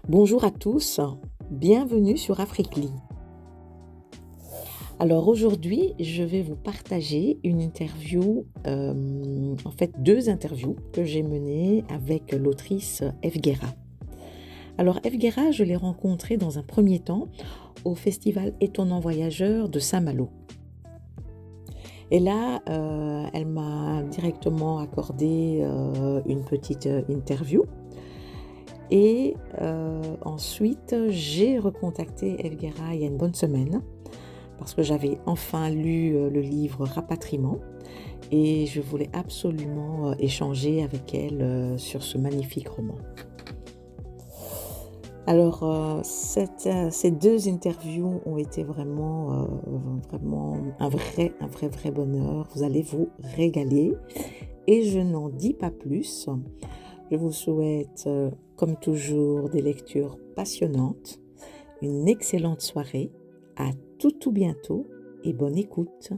Bonjour à tous, bienvenue sur Africly. Alors aujourd'hui, je vais vous partager une interview, en fait 2 interviews que j'ai menées avec l'autrice Eve Guéra. Alors Eve Guéra, je l'ai rencontrée dans un premier temps au festival Étonnant Voyageur de Saint-Malo. Et là, elle m'a directement accordé, une petite, interview. Et ensuite, j'ai recontacté Eve Guéra il y a une bonne semaine parce que j'avais enfin lu le livre Rapatriement et je voulais absolument échanger avec elle sur ce magnifique roman. Alors, ces 2 interviews ont été vraiment un vrai bonheur. Vous allez vous régaler et je n'en dis pas plus. Je vous souhaite, comme toujours, des lectures passionnantes, une excellente soirée, à tout bientôt et bonne écoute.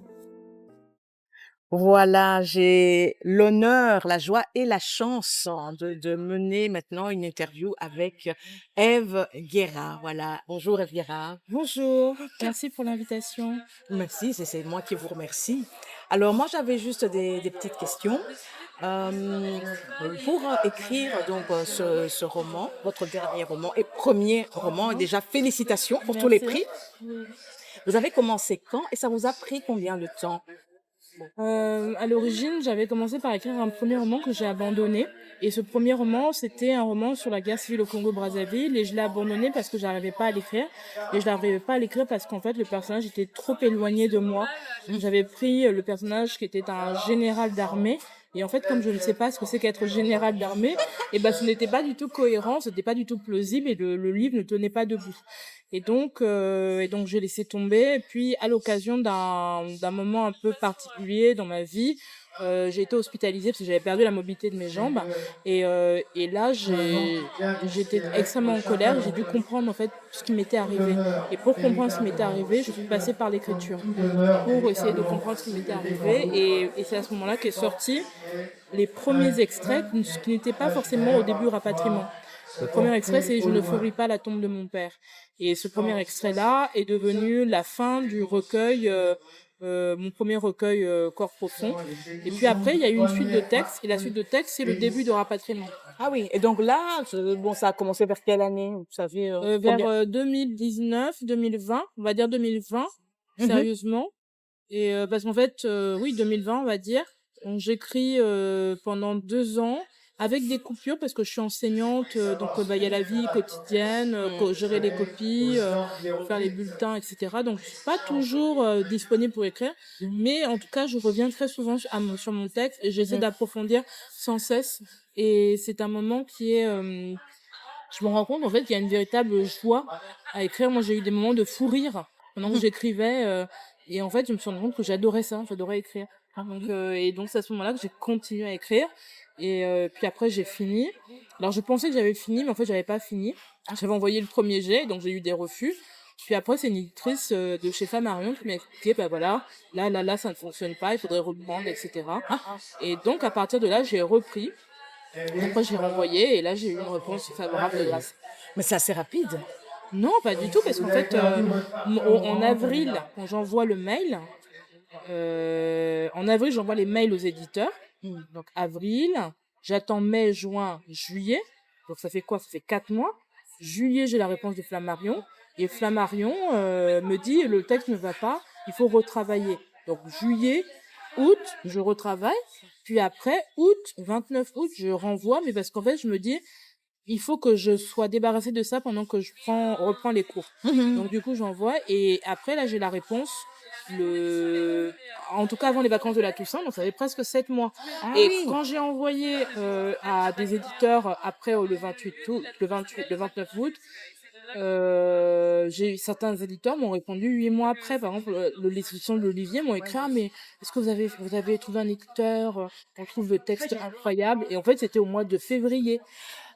Voilà, j'ai l'honneur, la joie et la chance de mener maintenant une interview avec Eve Guéra. Voilà, bonjour Eve Guéra. Bonjour, merci pour l'invitation. Merci, c'est moi qui vous remercie. Alors moi j'avais juste des petites questions. Euh, pour écrire donc ce roman, votre dernier roman et premier roman, et déjà félicitations pour tous les Merci. prix. Vous avez commencé quand et ça vous a pris combien de temps? À l'origine, j'avais commencé par écrire un premier roman que j'ai abandonné. Et ce premier roman, c'était un roman sur la guerre civile au Congo-Brazzaville. Et je l'ai abandonné parce que j'arrivais pas à l'écrire. Et je n'arrivais pas à l'écrire parce qu'en fait, le personnage était trop éloigné de moi. J'avais pris le personnage qui était un général d'armée. Et en fait, comme je ne sais pas ce que c'est qu'être général d'armée, et ben, ce n'était pas du tout cohérent, ce n'était pas du tout plausible et le livre ne tenait pas debout. Et donc j'ai laissé tomber. Et puis, à l'occasion d'un moment un peu particulier dans ma vie, j'ai été hospitalisée parce que j'avais perdu la mobilité de mes jambes. Et là, j'étais extrêmement en colère. J'ai dû comprendre en fait ce qui m'était arrivé. Et pour comprendre ce qui m'était arrivé, je suis passée par l'écriture pour essayer de comprendre ce qui m'était arrivé. Et c'est à ce moment-là qu'est sorti les premiers extraits qui n'étaient pas forcément au début rapatriement. Le premier extrait, c'est Je ne fouris pas la tombe de mon père. Et ce premier extrait-là est devenu la fin du recueil, mon premier recueil Corps profond. Et puis après, il y a eu une suite de textes. Et la suite de textes, c'est le début de rapatriement. Ah oui, et donc là, bon, ça a commencé vers quelle année? Vous savez Vers combien? 2019, 2020, on va dire 2020, Mhm. sérieusement. Et parce qu'en fait, oui, 2020, on va dire. Donc, j'écris pendant 2 ans avec des coupures parce que je suis enseignante. Donc, bah, il y a la vie quotidienne, gérer les copies, faire les bulletins, etc. Donc, je suis pas toujours disponible pour écrire. Mais en tout cas, je reviens très souvent sur mon texte et j'essaie Mhm. d'approfondir sans cesse. Et c'est un moment qui est... je me rends compte, en fait, qu'il y a une véritable joie à écrire. Moi, j'ai eu des moments de fou rire pendant que Mhm. j'écrivais. Et en fait, je me suis rendu compte que j'adorais ça, j'adorais écrire. Donc c'est à ce moment-là que j'ai continué à écrire. Et puis après, j'ai fini. Alors, je pensais que j'avais fini, mais en fait, j'avais pas fini. J'avais envoyé le premier jet, donc j'ai eu des refus. Puis après, c'est une éditrice de chez Flammarion qui m'a expliqué, bah voilà, là, ça ne fonctionne pas, il faudrait reprendre, etc. Et donc, à partir de là, j'ai repris. Après, j'ai renvoyé et là, j'ai eu une réponse favorable de grâce. Mais c'est assez rapide. Non, pas du tout, parce qu'en fait, en avril, quand j'envoie le mail, en avril, j'envoie les mails aux éditeurs. Donc, avril, j'attends mai, juin, juillet. Donc, ça fait quoi? Ça fait 4 mois. Juillet, j'ai la réponse de Flammarion. Et Flammarion me dit, le texte ne va pas, il faut retravailler. Donc, juillet, août, je retravaille. Puis après, août, 29 août, je renvoie. Mais parce qu'en fait, je me dis, il faut que je sois débarrassée de ça pendant que reprends les cours. Mhm. Donc du coup, j'envoie et après là, j'ai la réponse en tout cas avant les vacances de la Toussaint, donc ça fait presque 7 mois. Ah Et oui. quand j'ai envoyé à des éditeurs après le 28 août, le 29 août, j'ai eu certains éditeurs m'ont répondu 8 mois après. Par exemple, l'édition de l'Olivier m'ont écrit ah, mais est-ce que vous avez trouvé un éditeur, on trouve le texte incroyable. Et en fait, c'était au mois de février.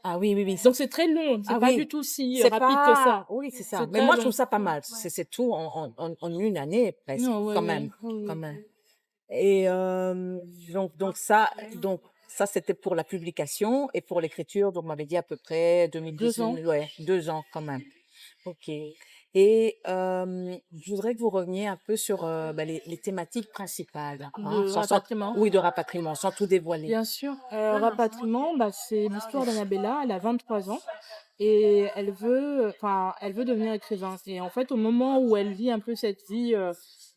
Ah oui, oui, oui. Donc c'est très long, c'est Ah pas du oui. tout si C'est rapide que pas. ça. Oui, c'est ça. C'est Mais très moi, je trouve long. ça pas mal. C'est tout en une année, presque. Non, ouais, Quand ouais, même. ouais, Quand ouais. même. Et donc ça. Donc, Ça, c'était pour la publication et pour l'écriture, donc, on m'avait dit à peu près 2 ans. 2018, ouais, 2 ans quand même. Ok. Et je voudrais que vous reveniez un peu sur les thématiques principales, hein, De rapatriement. oui, de rapatriement, sans tout dévoiler. Bien sûr. Rapatriement, c'est l'histoire d'Annabella. Elle a 23 ans et elle veut devenir écrivain. Et en fait, au moment où elle vit un peu cette vie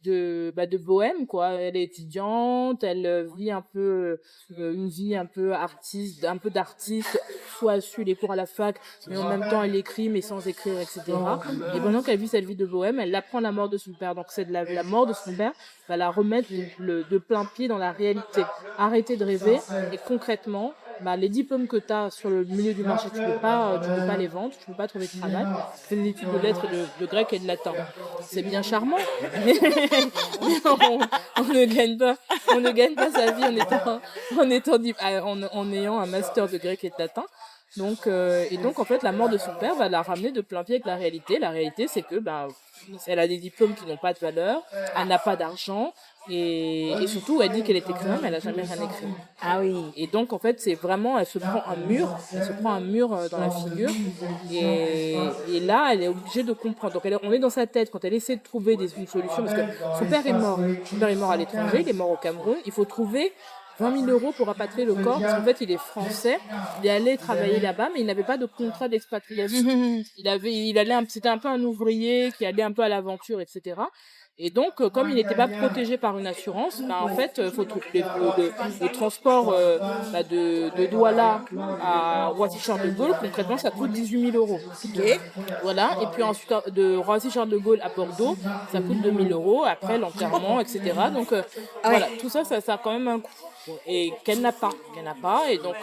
de bohème, quoi, elle est étudiante, elle vit un peu une vie un peu artiste, un peu d'artiste, soit elle suit les cours à la fac, mais en même temps elle écrit, mais sans écrire, etc. Et pendant qu'elle vit cette vie de bohème, elle apprend la mort de son père. Donc c'est la mort de son père va la remettre de plein pied dans la réalité. Arrêter de rêver et concrètement, les diplômes que tu as sur le milieu du marché, tu peux pas les vendre, tu peux pas trouver de travail. Tu fais des études de lettres, de grec et de latin. C'est bien charmant, mais on ne gagne pas sa vie en ayant un master de grec et de latin. Donc, en fait, la mort de son père va la ramener de plein pied avec la réalité. La réalité, c'est que elle a des diplômes qui n'ont pas de valeur, elle n'a pas d'argent, et surtout, elle dit qu'elle est écrivaine, mais elle n'a jamais rien écrit. Ah oui. Et donc, en fait, c'est vraiment, elle se prend un mur dans la figure, et là, elle est obligée de comprendre. Donc, on est dans sa tête quand elle essaie de trouver une solution, parce que son père est mort. Son père est mort à l'étranger, il est mort au Cameroun. Il faut trouver 20 000 euros pour rapatrier le corps, parce qu'en fait, il est français. Il est allé travailler là-bas, mais il n'avait pas de contrat d'expatriation. C'était un peu un ouvrier qui allait un peu à l'aventure, etc. Et donc, comme il n'était pas protégé par une assurance, en fait, faut trouver le transport de Douala à Roissy-Charles de Gaulle, concrètement, ça coûte 18 000 euros. Ok. Voilà. Et puis ensuite, de Roissy-Charles de Gaulle à Bordeaux, ça coûte 2 000 euros. Après, l'enterrement, etc. Donc, voilà, tout ça a quand même un coût. Et qu'elle n'a pas. Et donc,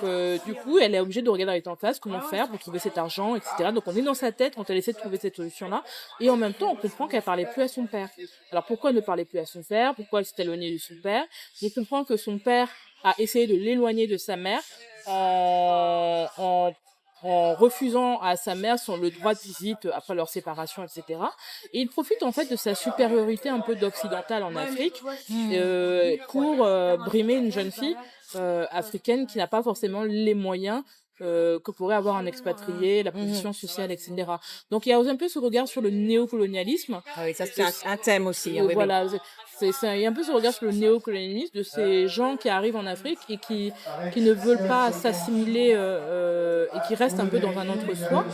du coup, elle est obligée de regarder avec en face comment faire pour trouver cet argent, etc. Donc, on est dans sa tête quand elle essaie de trouver cette solution-là. Et en même temps, on comprend qu'elle parlait plus à son père. Alors, pourquoi elle ne parlait plus à son père? Pourquoi elle s'est éloignée de son père? Je comprends que son père a essayé de l'éloigner de sa mère en refusant à sa mère le droit de visite après leur séparation, etc. Et il profite en fait de sa supériorité un peu d'occidentale en Afrique pour brimer une jeune fille africaine qui n'a pas forcément les moyens que pourrait avoir un expatrié, la position sociale, etc. Donc il y a un peu ce regard sur le néocolonialisme. Ah oui, ça c'est un thème aussi. Oui, voilà, il y a un peu ce regard sur le néocolonialisme de ces gens qui arrivent en Afrique et qui ne veulent pas s'assimiler et qui restent un peu dans un entre-soi.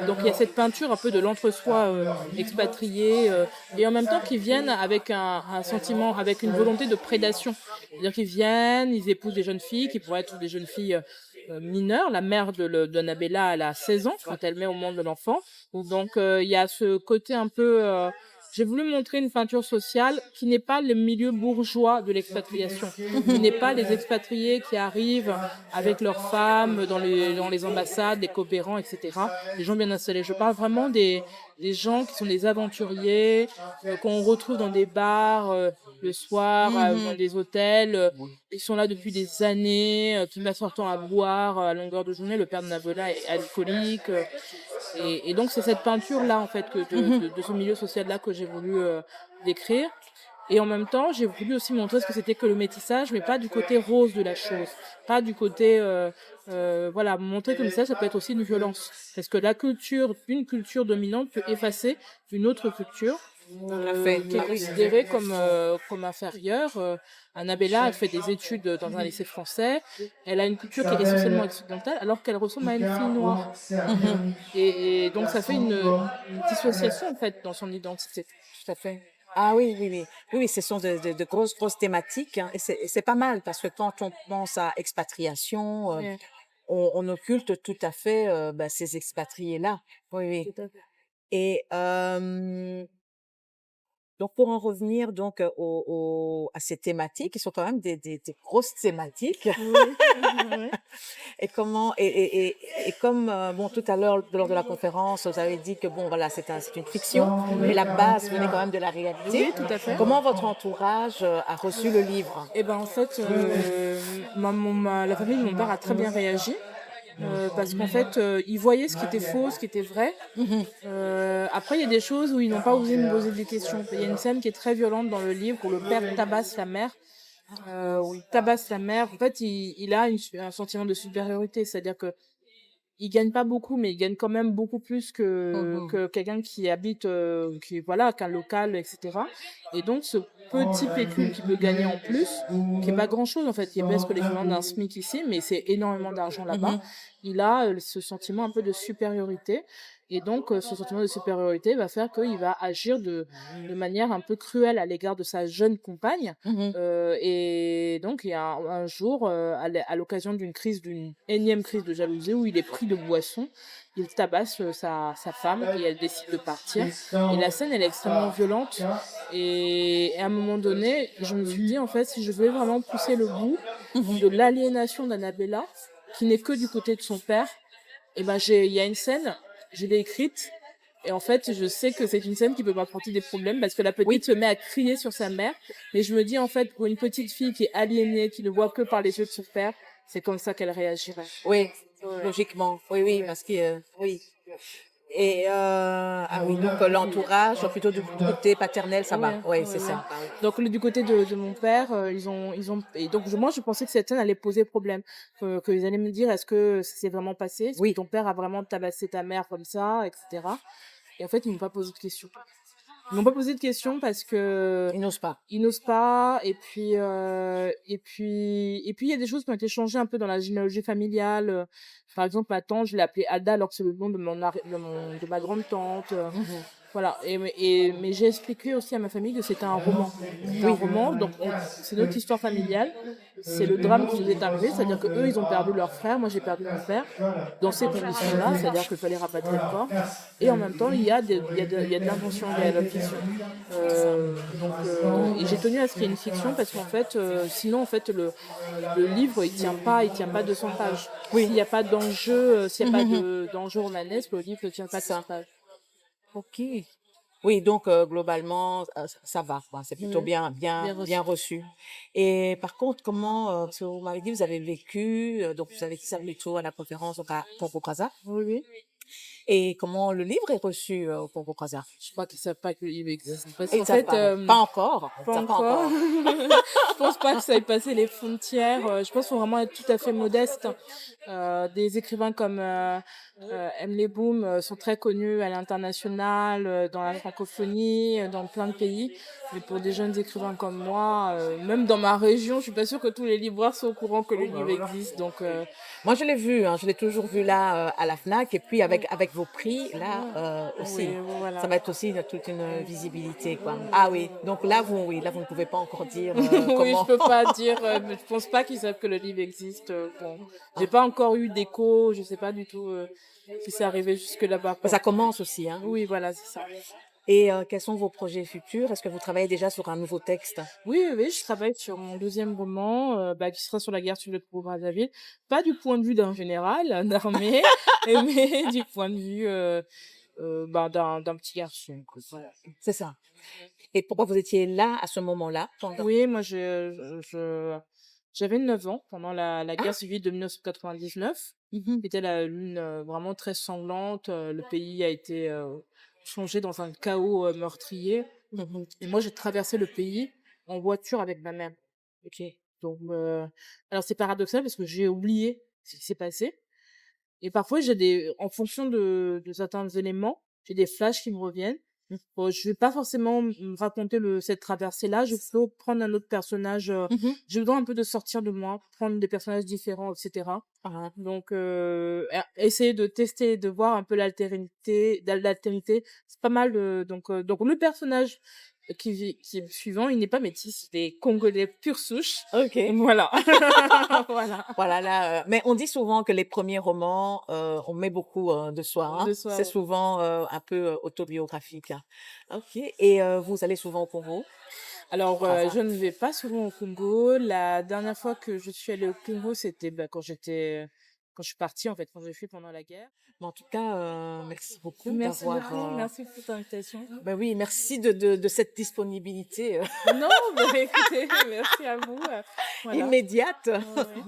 Donc il y a cette peinture un peu de l'entre-soi expatrié et en même temps qui viennent avec un sentiment, avec une volonté de prédation. C'est-à-dire qu'ils viennent, ils épousent des jeunes filles qui pourraient être des jeunes filles mineure. La mère d'Annabella, elle a 16 ans quand elle met au monde de l'enfant. Donc, il y a ce côté un peu... j'ai voulu montrer une peinture sociale qui n'est pas le milieu bourgeois de l'expatriation, qui n'est pas les expatriés qui arrivent avec leurs femmes dans les ambassades, les coopérants, etc. Les gens bien installés. Je parle vraiment des gens qui sont des aventuriers, qu'on retrouve dans des bars le soir, dans des hôtels. Ils sont là depuis des années, qui passent leur temps à boire à longueur de journée. Le père de Navola est alcoolique. Et donc, c'est cette peinture-là, en fait, de ce milieu social-là que j'ai voulu décrire. Et en même temps, j'ai voulu aussi montrer ce que c'était que le métissage, mais pas du côté rose de la chose. Pas du côté... montrer que le métissage, ça peut être aussi une violence. Parce que une culture dominante peut effacer une autre culture. Qui est considérée comme inférieure. Annabella, elle fait des études dans un lycée français. Elle a une culture qui est essentiellement occidentale, alors qu'elle ressemble à une fille noire. Et donc, ça fait une dissociation, en fait, dans son identité. Tout à fait. Ah oui, oui, oui. Oui, ce sont de grosses thématiques. Hein, et c'est pas mal parce que quand on pense à expatriation, Ouais. on occulte tout à fait ces expatriés-là. Oui, oui. Tout à fait. Et donc, pour en revenir donc à ces thématiques, qui sont quand même des grosses thématiques. Oui. Et comment et comme bon tout à l'heure lors de la conférence, vous avez dit que bon voilà c'est une fiction, mais la base venait quand même de la réalité. Oui, tout à fait. Comment votre entourage a reçu le livre? Et en fait, la famille de mon père a très bien réagi. Parce qu'en fait, ils voyaient ce qui était faux, ce qui était vrai. Après, il y a des choses où ils n'ont pas osé me poser des questions. Il y a une scène qui est très violente dans le livre où le père tabasse la mère. où il tabasse sa mère. En fait, il a un sentiment de supériorité, c'est-à-dire que il gagne pas beaucoup, mais il gagne quand même beaucoup plus Mhm. que quelqu'un qui habite, voilà, qu'un local, et cetera. Et donc ce petit pécule qu'il peut gagner en plus, qui est pas grand-chose en fait, qui est presque l'équivalent d'un SMIC ici, mais c'est énormément d'argent là-bas. Mhm. Il a, ce sentiment un peu de supériorité et donc ce sentiment de supériorité va faire qu'il va agir de manière un peu cruelle à l'égard de sa jeune compagne. Mhm. Et donc il y a un jour, à l'occasion d'une énième crise de jalousie où il est pris de boisson, il tabasse, sa femme et elle décide de partir et la scène, elle est extrêmement violente et à un moment donné, je me suis dit: «En fait, si je veux vraiment pousser le bout de Mhm. l'aliénation d'Annabella, qui n'est que du côté de son père», et ben il y a une scène, je l'ai écrite et en fait, je sais que c'est une scène qui peut m'apporter des problèmes parce que la petite Oui, se met à crier sur sa mère. Mais je me dis, en fait, pour une petite fille qui est aliénée, qui ne voit que par les yeux de son père, c'est comme ça qu'elle réagirait. oui, Ouais, logiquement. Oui, oui, ouais, parce que oui. Et ah oui, donc l'entourage, plutôt du côté paternel, ça va. ouais, Oui, c'est ouais, ouais. ça. Ah oui. Donc, du côté de mon père, et donc, moi, je pensais que cette scène allait poser problème. Qu'ils allaient me dire, est-ce que ça s'est vraiment passé? Est-ce que Oui, ton père a vraiment tabassé ta mère comme ça, etc. Et en fait, ils m'ont pas posé de questions. Ils m'ont pas posé de questions parce que il n'ose pas. ils n'osent pas et puis il y a des choses qui ont été changées un peu dans la généalogie familiale, par exemple, ma tante, je l'ai appelée Ada alors que c'est le nom de ma grande-tante, Mhm. voilà mais j'ai expliqué aussi à ma famille que c'était un roman. C'était un Oui. roman, donc c'est notre histoire familiale, c'est le drame qui nous est arrivé, c'est-à-dire qu'eux, ils ont perdu leur frère, moi j'ai perdu mon père, dans ces conditions-là, c'est-à-dire qu'il fallait rapatrier le corps et en même temps, il y a de l'invention, il y a de la fiction. Et j'ai tenu à ce qu'il y ait une fiction parce qu'en fait, sinon, en fait, le livre, il tient pas 200 pages. Oui. S'il y a pas d'enjeu romanesque, le livre ne tient pas C'est 200 ça. pages. Ok. Oui, donc globalement, ça va, quoi. C'est plutôt Oui, bien, bien, bien bien reçu. reçu. Et par contre, comment, parce que vous m'avez dit, vous avez vécu, donc vous avez dit ça plutôt à la conférence donc à Congo-Brazza. Oui, oui. Et comment le livre est reçu au Congo-Brazza? Je crois qu'ils savent pas que le livre existe. Parce Et ils qu'en savent fait, pas, oui. Pas encore. Ils pas savent pas encore. encore. Je pense pas que ça ait passé les frontières. Je pense qu'il faut vraiment être tout à fait modeste. Des écrivains comme Emily Boom sont très connus à l'international, dans la francophonie, dans plein de pays. Mais pour des jeunes écrivains comme moi, même dans ma région, je suis pas sûre que tous les libraires sont au courant que le livre existe. Donc, Moi, je l'ai vu, hein, je l'ai toujours vu là à la Fnac. Et puis avec vos prix, là aussi. oui, Ça voilà. va être aussi toute une visibilité, quoi. Ah oui, donc là, oui, là, vous ne pouvez pas encore dire Oui, je comment. peux pas dire, mais je pense pas qu'ils savent que le livre existe. Bon, j'ai pas encore eu d'écho, je sais pas du tout si c'est arrivé jusque là-bas, quoi. Ça commence aussi, hein. Oui, voilà, c'est ça. Et quels sont vos projets futurs? Est-ce que vous travaillez déjà sur un nouveau texte? Oui, oui, oui, je travaille sur mon deuxième roman, qui sera sur la guerre civile de Congo-Brazzaville. Pas du point de vue d'un général, d'armée, mais du point de vue d'un petit garçon, quoi. Voilà. C'est ça. Et pourquoi vous étiez là à ce moment-là? Oui, moi, j'avais 9 ans pendant la guerre Ah, civile de 1999. mhm, C'était une vraiment très sanglante. Le pays a été changé dans un chaos meurtrier. mhm. Et moi, j'ai traversé le pays en voiture avec ma mère. Ok. Donc, alors c'est paradoxal parce que j'ai oublié ce qui s'est passé. Et parfois, en fonction de certains éléments, j'ai des flashs qui me reviennent. Bon, je vais pas forcément raconter cette traversée-là. Je peux prendre un autre personnage. Mhm. J'ai besoin un peu de sortir de moi, prendre des personnages différents, etc. Ah, Donc, essayer de tester, de voir un peu l'altérité, c'est pas mal. Donc le personnage qui est suivant, il n'est pas métis, il est congolais pure souche. ok. Voilà. Voilà. Voilà, là, mais on dit souvent que les premiers romans, on met beaucoup de soi, hein. De soi, C'est ouais. souvent un peu autobiographique, hein. Ok. Et vous allez souvent au Congo? Alors, Brazza. je ne vais pas souvent au Congo. La dernière fois que je suis allée au Congo, c'était quand je suis partie, en fait, quand j'ai fui pendant la guerre. Mais en tout cas, merci beaucoup Merci d'avoir. beaucoup, merci pour ton invitation. Ben oui, merci de cette disponibilité Non, bah, écoutez, merci à vous. Voilà. immédiate. Ouais, ouais.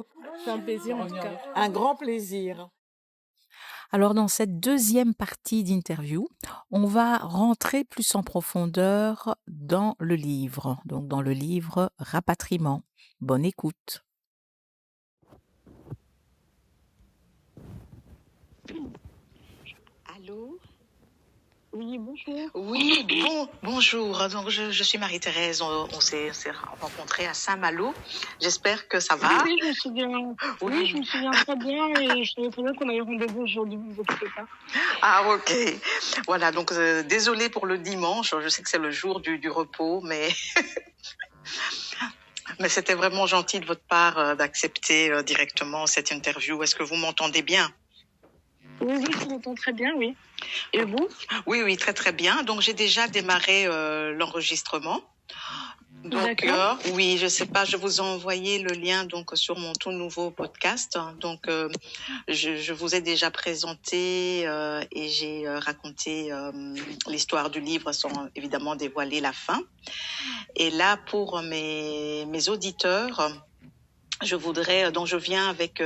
C'est un plaisir en tout cas. Un grand plaisir. Alors dans cette deuxième partie d'interview, on va rentrer plus en profondeur dans le livre, donc dans le livre Rapatriement. Bonne écoute. Allô? Oui, bonjour. Oui, bonjour. Donc, je suis Marie-Thérèse. On s'est rencontrés à Saint-Malo. J'espère que ça va. Oui, je me souviens. Oui, je me souviens très bien et je savais très bien qu'on avait rendez-vous aujourd'hui, ne vous inquiétez pas. Ah, ok. Voilà, donc désolée pour le dimanche. Je sais que c'est le jour du repos, mais mais c'était vraiment gentil de votre part d'accepter directement cette interview. Est-ce que vous m'entendez bien? Oui, je m'entends très bien, oui. Et vous? Oui, très très bien. Donc j'ai déjà démarré l'enregistrement. Donc D'accord. oui, je sais pas, je vous ai envoyé le lien donc sur mon tout nouveau podcast. Donc je vous ai déjà présenté et j'ai raconté l'histoire du livre sans évidemment dévoiler la fin. Et là pour mes auditeurs, donc je viens avec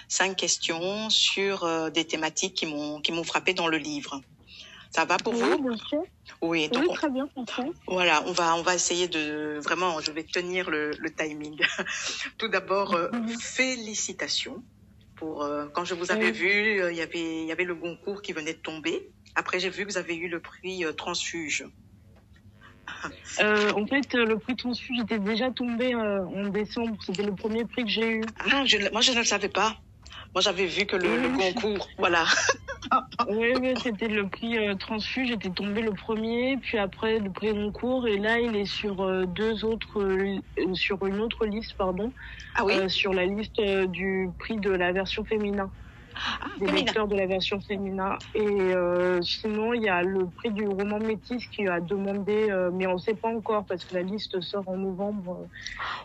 5 questions sur des thématiques qui m'ont frappé dans le livre. Ça va pour vous? Oui, bien sûr. Oui, donc Oui, très bien, parfait. voilà, on va essayer de vraiment, je vais tenir le timing. Tout d'abord, félicitations pour quand je vous avais vu, il y avait le Goncourt qui venait de tomber. Après, j'ai vu que vous avez eu le prix Transfuge. En fait, le prix Transfuge était déjà tombé en décembre. C'était le premier prix que j'ai eu. Ah, moi je ne le savais pas. Moi j'avais vu que le Goncourt, voilà. Oui, c'était le prix Transfuge, était tombé le premier, puis après le prix Goncourt, et là il est sur sur une autre liste, pardon, Ah oui. sur la liste du prix de la version féminin. Des lecteurs de la version féminin. Et sinon, il y a le prix du roman Métis qui a demandé, mais on ne sait pas encore parce que la liste sort en novembre.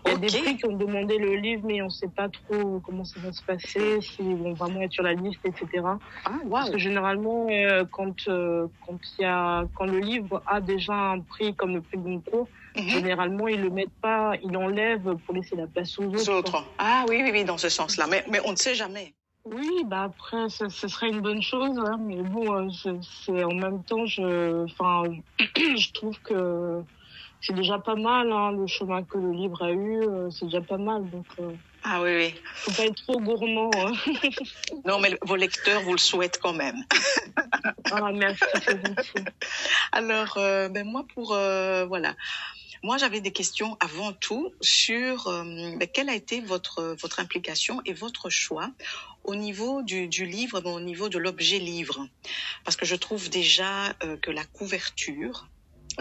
Il y a des prix qui ont demandé le livre, mais on ne sait pas trop comment ça va se passer, s'ils vont vraiment être sur la liste, etc. Parce que généralement, quand le livre a déjà un prix comme le prix Goncourt, généralement, ils le mettent pas, ils l'enlèvent pour laisser la place aux autres. Ah oui, dans ce sens-là. Mais on ne sait jamais. Oui, après, ce serait une bonne chose, hein, mais bon, c'est en même temps, je trouve que c'est déjà pas mal, hein, le chemin que le livre a eu, c'est déjà pas mal, donc. Ah oui. Faut pas être trop gourmand. Hein. Non, mais vos lecteurs vous le souhaitent quand même. Ah, merci, c'est gentil. Alors, moi voilà. Moi, j'avais des questions avant tout sur quelle a été votre implication et votre choix au niveau du livre, au niveau de l'objet livre. Parce que je trouve déjà que la couverture,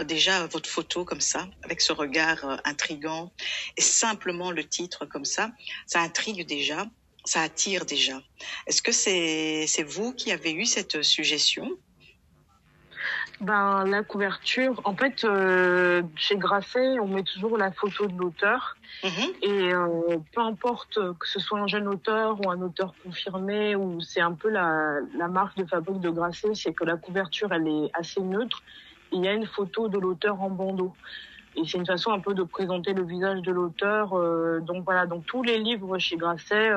déjà votre photo comme ça, avec ce regard intriguant, et simplement le titre comme ça intrigue déjà, ça attire déjà. Est-ce que c'est vous qui avez eu cette suggestion ? La couverture, en fait, chez Grasset, on met toujours la photo de l'auteur. Et peu importe que ce soit un jeune auteur ou un auteur confirmé, ou c'est un peu la marque de fabrique de Grasset, c'est que la couverture, elle est assez neutre. Il y a une photo de l'auteur en bandeau. Et c'est une façon un peu de présenter le visage de l'auteur. Donc voilà, donc tous les livres chez Grasset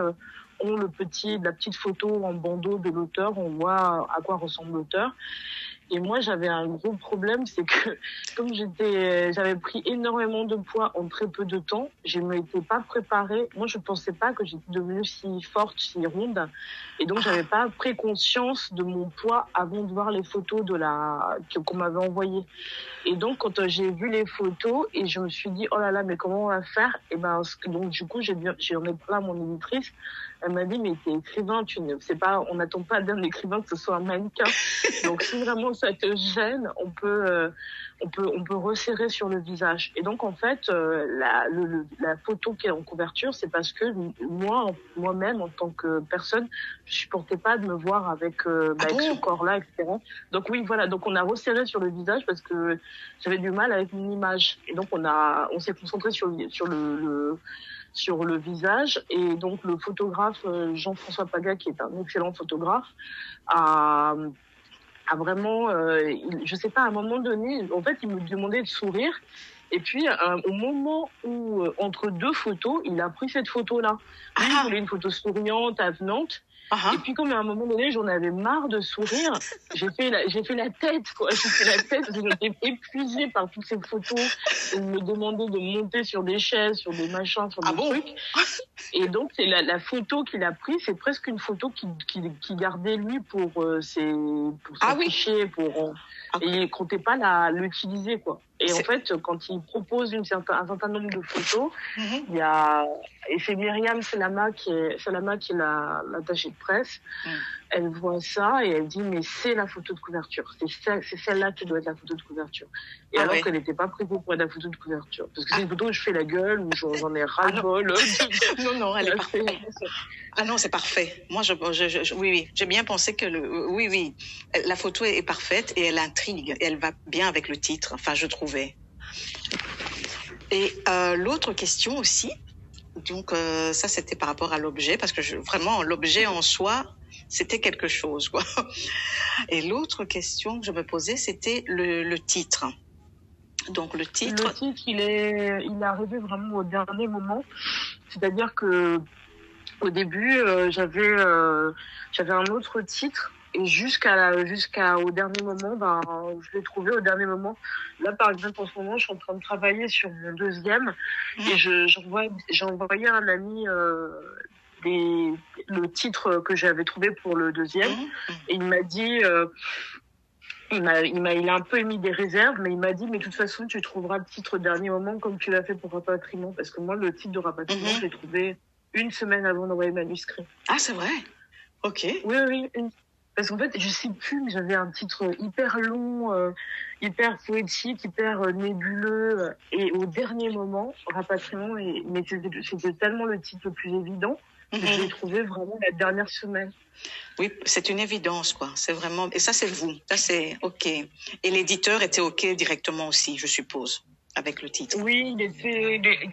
ont la petite photo en bandeau de l'auteur. On voit à quoi ressemble l'auteur. Et moi, j'avais un gros problème, c'est que comme j'avais pris énormément de poids en très peu de temps, je ne m'étais pas préparée. Moi, je ne pensais pas que j'étais devenue si forte, si ronde. Et donc, je n'avais pas pris conscience de mon poids avant de voir les photos qu'on m'avait envoyées. Et donc, quand j'ai vu les photos, et je me suis dit, oh là là, mais comment on va faire? Et donc, du coup, j'en ai plein mon éditrice. Elle m'a dit, mais t'es écrivain, on n'attend pas d'un écrivain que ce soit un mannequin. Donc, si vraiment ça te gêne, on peut resserrer sur le visage. Et donc, en fait, la photo qui est en couverture, c'est parce que moi-même, en tant que personne, je supportais pas de me voir avec ce corps-là, etc. Donc oui, voilà. Donc, on a resserré sur le visage parce que j'avais du mal avec une image. Et donc, on s'est concentré sur le visage. Et donc, le photographe Jean-François Paga, qui est un excellent photographe, a vraiment, je sais pas, à un moment donné, en fait, il me demandait de sourire. Et puis, au moment où, entre deux photos, il a pris cette photo-là. Lui, il voulait une photo souriante, avenante. Et puis comme à un moment donné, j'en avais marre de sourire, j'ai fait la tête, quoi. J'ai fait la tête, j'étais épuisée par toutes ces photos. On me demandait de monter sur des chaises, sur des machins, sur des trucs. Et donc, c'est la photo qu'il a prise, c'est presque une photo qu'il gardait lui pour son fichier, et il comptait pas l'utiliser, quoi. Et en fait, quand il propose un certain nombre de photos, il y a, et c'est Myriam Salama qui est l'attachée de presse. Elle voit ça et elle dit, mais c'est la photo de couverture. C'est celle-là qui doit être la photo de couverture. Et alors qu'elle n'était pas prévue pour être la photo de couverture. Parce que c'est une photo où je fais la gueule, où j'en ai ras-le-bol. Non, elle est parfaite. Ah non, c'est parfait. Moi, oui, j'ai bien pensé que oui, la photo est parfaite et elle intrigue et elle va bien avec le titre. Enfin, je trouvais. Et l'autre question aussi, donc ça c'était par rapport à l'objet, parce que vraiment l'objet en soi, c'était quelque chose, quoi. Et l'autre question que je me posais, c'était le titre. Donc le titre, il est arrivé vraiment au dernier moment. C'est-à-dire que au début, j'avais un autre titre. Et jusqu'au dernier moment, je l'ai trouvé au dernier moment. Là, par exemple, en ce moment, je suis en train de travailler sur mon deuxième. Et j'ai envoyé à un ami le titre que j'avais trouvé pour le deuxième. Et il m'a dit... il a un peu émis des réserves, mais il m'a dit, mais de toute façon, tu trouveras le titre au dernier moment comme tu l'as fait pour Rapatriement. Parce que moi, le titre de Rapatriement, je l'ai trouvé une semaine avant d'envoyer le manuscrit. Ah, c'est vrai? Ok. Oui. Parce qu'en fait, je sais plus, mais j'avais un titre hyper long, hyper poétique, hyper nébuleux. Et au dernier moment, Rapatriement, mais c'était tellement le titre le plus évident que je l'ai trouvé vraiment la dernière semaine. Oui, c'est une évidence, quoi. C'est vraiment... Et ça, c'est vous. Ça, c'est OK. Et l'éditeur était OK directement aussi, je suppose, avec le titre. Oui,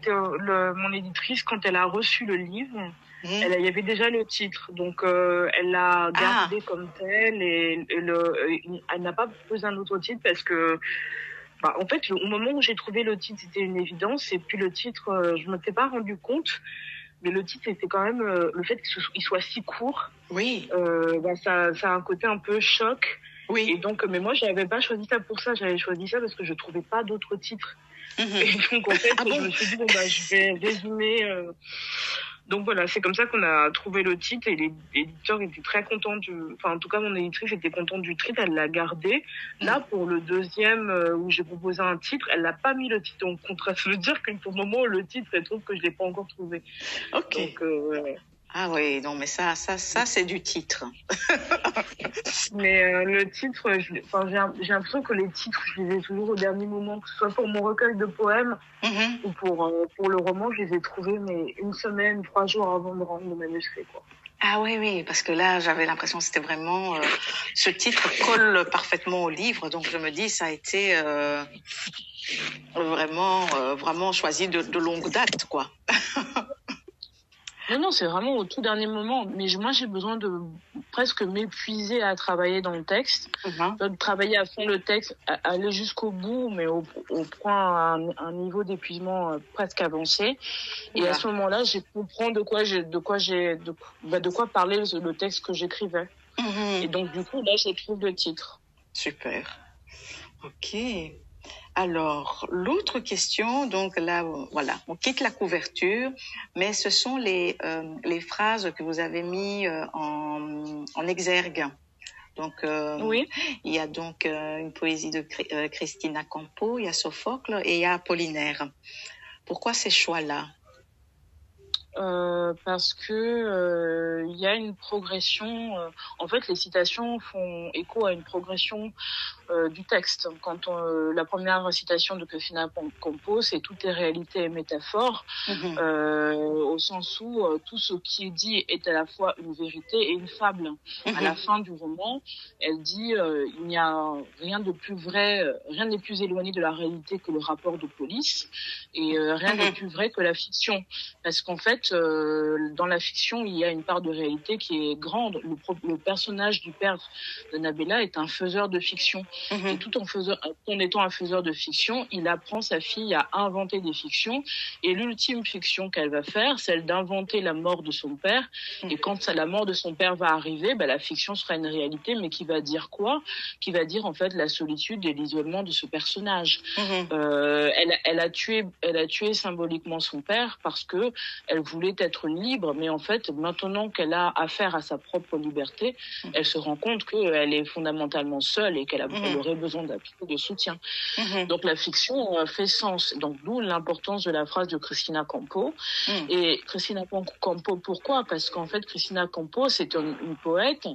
mon éditrice, quand elle a reçu le livre, il y avait déjà le titre. Donc, elle l'a gardé comme tel et elle n'a pas posé un autre titre parce que... en fait, au moment où j'ai trouvé le titre, c'était une évidence. Et puis le titre, je ne m'étais pas rendu compte. Mais le titre, c'était quand même le fait qu'il soit si court. Oui. Ça a un côté un peu choc. Oui. Et donc, mais moi, je n'avais pas choisi ça pour ça. J'avais choisi ça parce que je ne trouvais pas d'autres titres. Et donc, en fait, je me suis dit, je vais résumer. Donc voilà, c'est comme ça qu'on a trouvé le titre et l'éditeur était très content en tout cas, mon éditrice était contente du titre, elle l'a gardé. Là, pour le deuxième, où j'ai proposé un titre, elle n'a pas mis le titre en contrat. Ça veut dire que pour le moment, le titre, elle trouve que je l'ai pas encore trouvé. Ok. Donc, Ah oui, non, mais ça, c'est du titre. Mais le titre, j'ai l'impression que les titres, je les ai toujours au dernier moment, que ce soit pour mon recueil de poèmes ou pour le roman, je les ai trouvés mais une semaine, 3 jours avant de rendre le manuscrit, quoi. Ah oui, parce que là, j'avais l'impression que c'était vraiment... ce titre colle parfaitement au livre, donc je me dis, ça a été vraiment choisi de longue date, quoi. Non, c'est vraiment au tout dernier moment. Mais moi, j'ai besoin de presque m'épuiser à travailler dans le texte, de travailler à fond le texte, aller jusqu'au bout, mais au point un niveau d'épuisement presque avancé. Et à ce moment-là, j'ai compris de quoi parler le texte que j'écrivais. Et donc, du coup, là, je trouve le titre. Super. Ok. Alors, l'autre question, donc là, voilà, on quitte la couverture, mais ce sont les phrases que vous avez mis en exergue. Donc, oui. Il y a donc une poésie de Christina Campo, il y a Sophocle et il y a Apollinaire. Pourquoi ces choix-là? Parce que il y a une progression. En fait, les citations font écho à une progression du texte. Quand la première citation de Christina Campo, c'est tout est réalité et métaphore, au sens où tout ce qui est dit est à la fois une vérité et une fable. À la fin du roman, elle dit il n'y a rien de plus vrai, rien n'est plus éloigné de la réalité que le rapport de police, et rien n'est plus vrai que la fiction, parce qu'en fait fait, dans la fiction, il y a une part de réalité qui est grande. Le personnage du père de Nabila est un faiseur de fiction. Et tout en étant un faiseur de fiction, il apprend sa fille à inventer des fictions. Et l'ultime fiction qu'elle va faire, c'est celle d'inventer la mort de son père. Et quand la mort de son père va arriver, la fiction sera une réalité, mais qui va dire quoi? Qui va dire en fait la solitude et l'isolement de ce personnage. Elle a tué symboliquement son père parce que elle voulait être libre, mais en fait, maintenant qu'elle a affaire à sa propre liberté, elle se rend compte qu'elle est fondamentalement seule et qu'elle aurait besoin d'appui, de soutien. Donc la fiction fait sens. Donc d'où l'importance de la phrase de Christina Campo. Et Christina Campo, pourquoi? Parce qu'en fait, Christina Campo, c'est une poète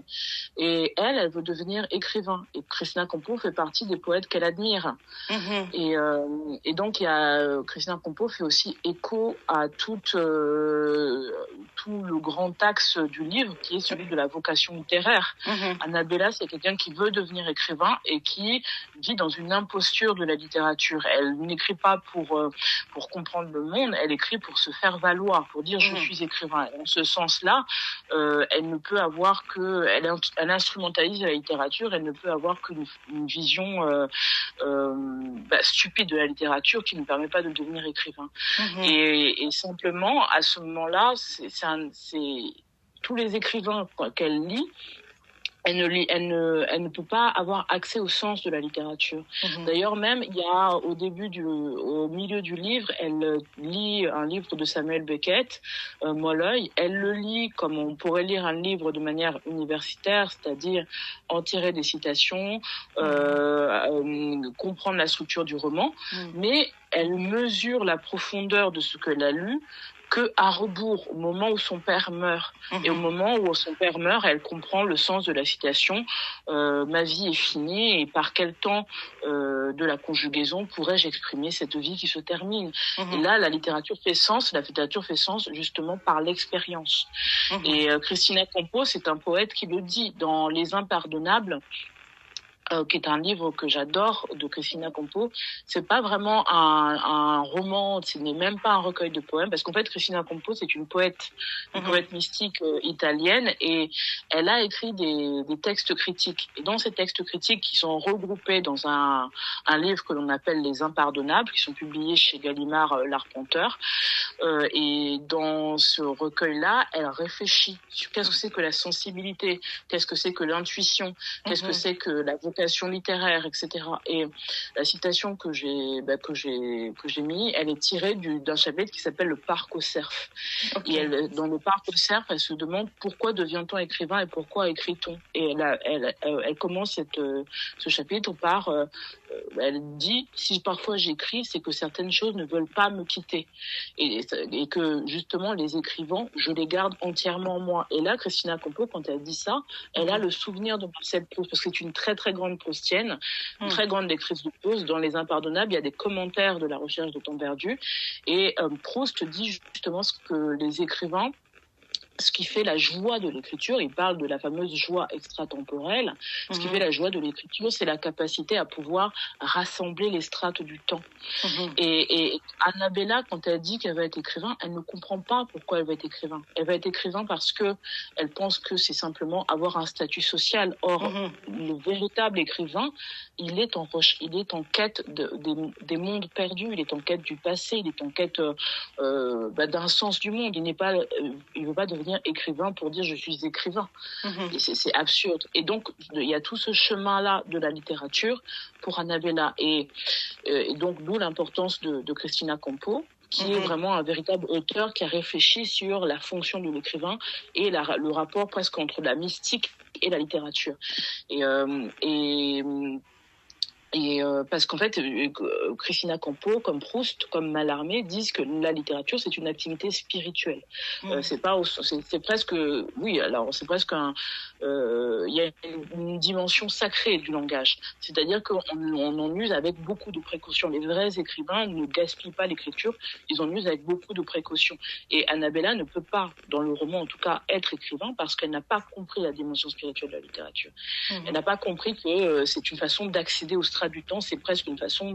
et elle veut devenir écrivain. Et Christina Campo fait partie des poètes qu'elle admire. Et donc, Christina Campo fait aussi écho à tout le grand axe du livre qui est celui de la vocation littéraire. Annabella, c'est quelqu'un qui veut devenir écrivain et qui vit dans une imposture de la littérature. Elle n'écrit pas pour comprendre le monde, elle écrit pour se faire valoir, pour dire je suis écrivain. Et en ce sens-là, elle ne peut avoir elle instrumentalise la littérature, elle ne peut avoir qu'une vision stupide de la littérature qui ne permet pas de devenir écrivain. Et simplement, à ce moment-là, c'est tous les écrivains qu'elle lit, elle ne peut pas avoir accès au sens de la littérature. D'ailleurs, même, il y a au milieu du livre, elle lit un livre de Samuel Beckett, Molloy. Elle le lit comme on pourrait lire un livre de manière universitaire, c'est-à-dire en tirer des citations, comprendre la structure du roman, mais elle mesure la profondeur de ce qu'elle a lu qu'à rebours, au moment où son père meurt. Et au moment où son père meurt, elle comprend le sens de la citation « Ma vie est finie et par quel temps de la conjugaison pourrais-je exprimer cette vie qui se termine ?» Et là, la littérature fait sens justement par l'expérience. Et Christina Campo, c'est un poète qui le dit dans Les Impardonnables, qui est un livre que j'adore de Christina Campo. C'est pas vraiment un roman, ce n'est même pas un recueil de poèmes, parce qu'en fait Christina Campo c'est une poète mystique italienne, et elle a écrit des textes critiques. Et dans ces textes critiques qui sont regroupés dans un livre que l'on appelle Les Impardonnables, qui sont publiés chez Gallimard L'Arpenteur, et dans ce recueil-là, elle réfléchit sur qu'est-ce que c'est que la sensibilité, qu'est-ce que c'est que l'intuition, qu'est-ce que c'est que la vocation littéraire, etc. Et la citation que j'ai mis, elle est tirée d'un chapitre qui s'appelle Le Parc aux cerfs. Et dans Le Parc aux cerfs, elle se demande pourquoi devient-on écrivain et pourquoi écrit-on. Et elle commence ce chapitre par elle dit si parfois j'écris, c'est que certaines choses ne veulent pas me quitter, et que justement les écrivains, je les garde entièrement en moi. Et là, Christina Campo, quand elle dit ça, elle a le souvenir de Marcel Proust, parce que c'est une très très grande proustienne, une très grande lectrice de Proust. Dans Les Impardonnables, il y a des commentaires de la recherche de temps perdu, et Proust dit justement ce que les écrivains, ce qui fait la joie de l'écriture, il parle de la fameuse joie extratemporelle. Ce qui fait la joie de l'écriture, c'est la capacité à pouvoir rassembler les strates du temps. Et Annabella, quand elle dit qu'elle va être écrivain, elle ne comprend pas pourquoi elle va être écrivain. Elle va être écrivain parce que elle pense que c'est simplement avoir un statut social. Or, le véritable écrivain, il est en quête des mondes perdus, il est en quête du passé, il est en quête d'un sens du monde. Il veut pas devenir écrivain pour dire je suis écrivain. Et c'est absurde. Et donc il y a tout ce chemin-là de la littérature pour Annabella. Et donc d'où l'importance de Christina Campo, qui est vraiment un véritable auteur qui a réfléchi sur la fonction de l'écrivain et le rapport presque entre la mystique et la littérature. Et parce qu'en fait, Christina Campo, comme Proust, comme Mallarmé, disent que la littérature c'est une activité spirituelle. C'est presque, oui, alors c'est presque il y a une dimension sacrée du langage. C'est-à-dire qu'on en use avec beaucoup de précautions. Les vrais écrivains ne gaspillent pas l'écriture, ils en usent avec beaucoup de précautions. Et Annabella ne peut pas, dans le roman en tout cas, être écrivain parce qu'elle n'a pas compris la dimension spirituelle de la littérature. Elle n'a pas compris que c'est une façon d'accéder au du temps, c'est presque une façon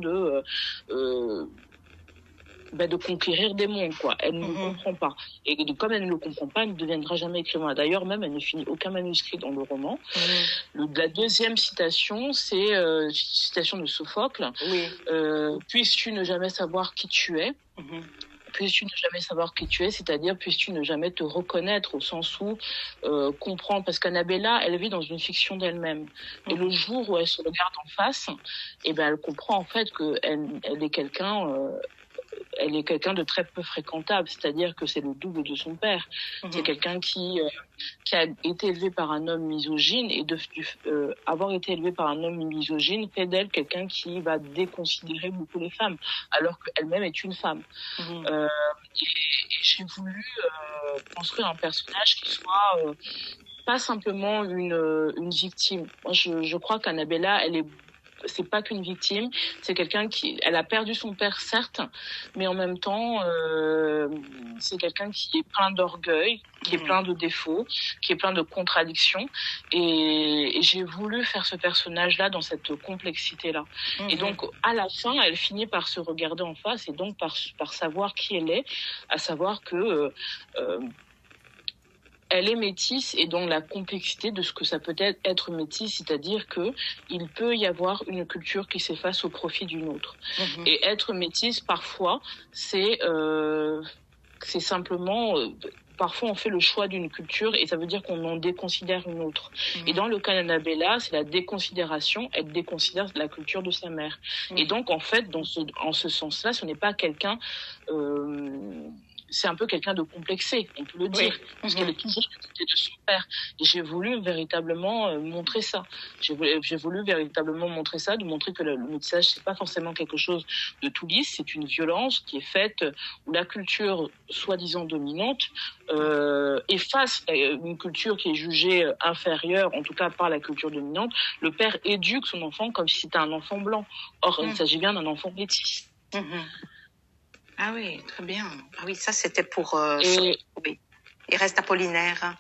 de conquérir des mondes, quoi. Elle ne le comprend pas. Et comme elle ne le comprend pas, elle ne deviendra jamais écrivain. D'ailleurs, même, elle ne finit aucun manuscrit dans le roman. La deuxième citation, c'est une citation de Sophocle. Oui. Puisses-tu ne jamais savoir qui tu es, puisses-tu ne jamais savoir qui tu es, c'est-à-dire puisses-tu ne jamais te reconnaître au sens où comprendre, parce qu'Annabella, elle vit dans une fiction d'elle-même. Et le jour où elle se regarde en face, eh ben, elle comprend en fait qu'elle est quelqu'un... elle est quelqu'un de très peu fréquentable, c'est-à-dire que c'est le double de son père. C'est quelqu'un qui a été élevé par un homme misogyne, et avoir été élevé par un homme misogyne fait d'elle quelqu'un qui va déconsidérer beaucoup les femmes, alors qu'elle-même est une femme. Et j'ai voulu construire un personnage qui soit pas simplement une victime. Moi, je crois qu'Annabella, c'est pas qu'une victime, c'est quelqu'un elle a perdu son père, certes, mais en même temps, c'est quelqu'un qui est plein d'orgueil, qui est plein de défauts, qui est plein de contradictions, et j'ai voulu faire ce personnage-là dans cette complexité-là. Et donc, à la fin, elle finit par se regarder en face, et donc par savoir qui elle est, à savoir que elle est métisse, et dans la complexité de ce que ça peut être métisse, c'est-à-dire que il peut y avoir une culture qui s'efface au profit d'une autre. Et être métisse, parfois, c'est simplement... parfois, on fait le choix d'une culture et ça veut dire qu'on en déconsidère une autre. Et dans le cas d'Annabella, c'est la déconsidération. Elle déconsidère la culture de sa mère. Et donc, en fait, en ce sens-là, ce n'est pas quelqu'un... c'est un peu quelqu'un de complexé, on peut le dire, parce qu'elle est toujours du côté de son père. Et j'ai voulu véritablement montrer ça. J'ai voulu véritablement montrer ça, de montrer que le métissage, c'est pas forcément quelque chose de tout lisse, c'est une violence qui est faite où la culture soi-disant dominante efface une culture qui est jugée inférieure, en tout cas par la culture dominante. Le père éduque son enfant comme si c'était un enfant blanc. Or, il s'agit bien d'un enfant métis. Ah oui, très bien. Ah oui, ça c'était pour... oui. Il reste Apollinaire.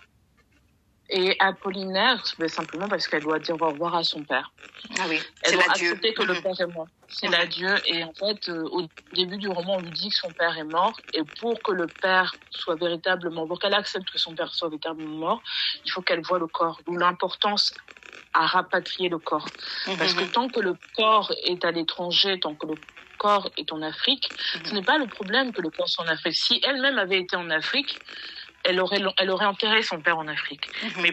Et Apollinaire, simplement parce qu'elle doit dire au revoir à son père. Ah oui, elle doit accepter que le père est mort. C'est l'adieu. Et en fait, au début du roman, on lui dit que son père est mort. Et pour que le père soit véritablement... pour qu'elle accepte que son père soit véritablement mort, il faut qu'elle voie le corps. D'où l'importance à rapatrier le corps. Parce que tant que le corps est à l'étranger, tant que le corps est en Afrique, ce n'est pas le problème que le corps soit en Afrique. Si elle-même avait été en Afrique, elle aurait enterré son père en Afrique. Mais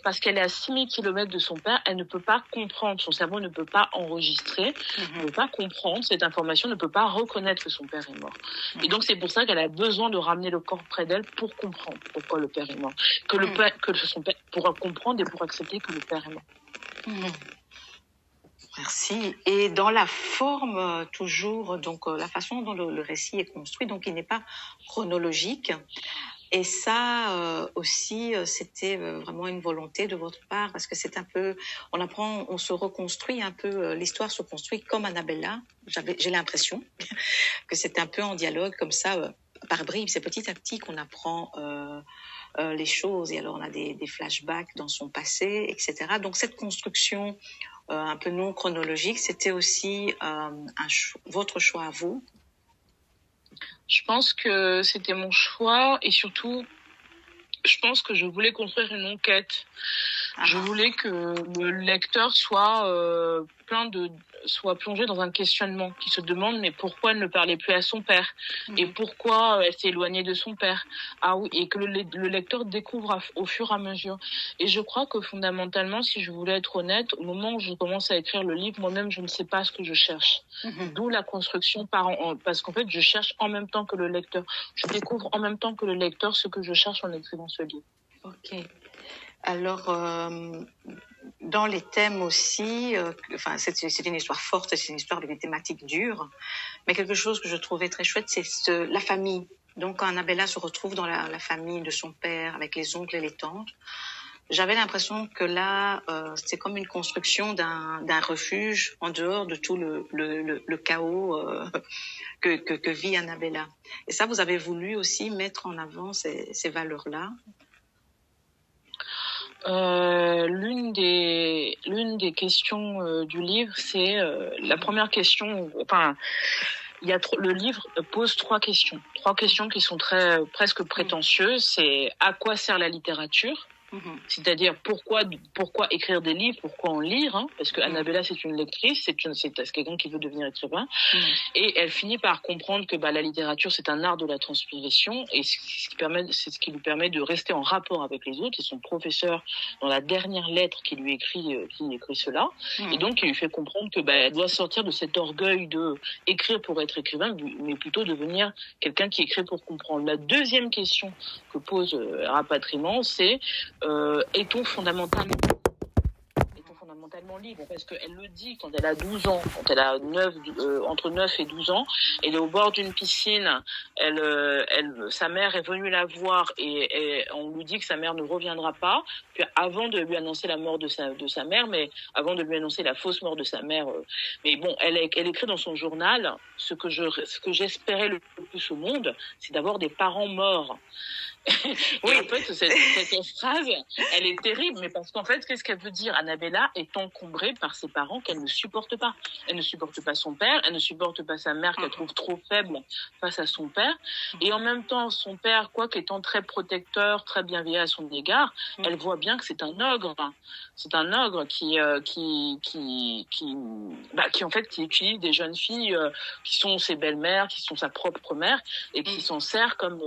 parce qu'elle est à 6000 km de son père, elle ne peut pas comprendre. Son cerveau ne peut pas enregistrer, ne peut pas comprendre cette information, ne peut pas reconnaître que son père est mort. Et donc, c'est pour ça qu'elle a besoin de ramener le corps près d'elle pour comprendre pourquoi le père est mort. Que son père pourra comprendre et pour accepter que le père est mort. Merci. Et dans la forme, toujours, donc la façon dont le récit est construit, donc il n'est pas chronologique. Et ça aussi, c'était vraiment une volonté de votre part, parce que c'est un peu, on se reconstruit un peu, l'histoire se construit comme Annabella. J'ai l'impression que c'est un peu en dialogue comme ça, par bribes. C'est petit à petit qu'on apprend les choses. Et alors on a des flashbacks dans son passé, etc. Donc cette construction un peu non chronologique, c'était aussi votre choix à vous. Je pense que c'était mon choix et surtout, je pense que je voulais construire une enquête. Je voulais que le lecteur soit plongé dans un questionnement, qui se demande mais pourquoi elle ne parlait plus à son père et pourquoi elle s'est éloignée de son père. Ah oui, et que le lecteur découvre au fur et à mesure. Et je crois que fondamentalement, si je voulais être honnête, au moment où je commence à écrire le livre, moi-même je ne sais pas ce que je cherche. D'où la construction parce qu'en fait je cherche en même temps que le lecteur. Je découvre en même temps que le lecteur ce que je cherche en écrivant ce livre. Ok. Alors, dans les thèmes aussi, c'est une histoire forte, c'est une histoire avec des thématiques dures, mais quelque chose que je trouvais très chouette, c'est la famille. Donc, quand Annabella se retrouve dans la famille de son père, avec les oncles et les tantes, j'avais l'impression que là, c'est comme une construction d'un refuge en dehors de tout le chaos que vit Annabella. Et ça, vous avez voulu aussi mettre en avant ces valeurs-là. L'une des questions du livre, c'est la première question. Enfin, le livre pose trois questions qui sont presque prétentieuses. C'est à quoi sert la littérature? C'est-à-dire pourquoi écrire des livres, pourquoi en lire, hein, parce que Annabella c'est une lectrice, c'est quelqu'un qui veut devenir écrivain, et elle finit par comprendre que la littérature c'est un art de la transpiration, et c'est ce qui lui permet de rester en rapport avec les autres. Et son professeur, dans la dernière lettre qui lui écrit cela, et donc il lui fait comprendre que elle doit sortir de cet orgueil de écrire pour être écrivain, mais plutôt devenir quelqu'un qui écrit pour comprendre. La deuxième question que pose Rapatriement, c'est est-on fondamentalement libre? Parce qu'elle le dit quand elle a 12 ans, quand elle a entre 9 et 12 ans, elle est au bord d'une piscine, sa mère est venue la voir et on lui dit que sa mère ne reviendra pas. Puis avant de lui annoncer la mort de sa mère, mais avant de lui annoncer la fausse mort de sa mère, mais bon, elle écrit dans son journal ce que j'espérais le plus au monde, c'est d'avoir des parents morts. Oui, en fait, cette phrase, elle est terrible, mais parce qu'en fait, qu'est-ce qu'elle veut dire? Annabella est encombrée par ses parents qu'elle ne supporte pas. Elle ne supporte pas son père, elle ne supporte pas sa mère qu'elle trouve trop faible face à son père. Et en même temps, son père, quoique étant très protecteur, très bienveillant à son égard, elle voit bien que c'est un ogre. C'est un ogre qui en fait, qui utilise des jeunes filles qui sont ses belles-mères, qui sont sa propre mère, et qui s'en sert comme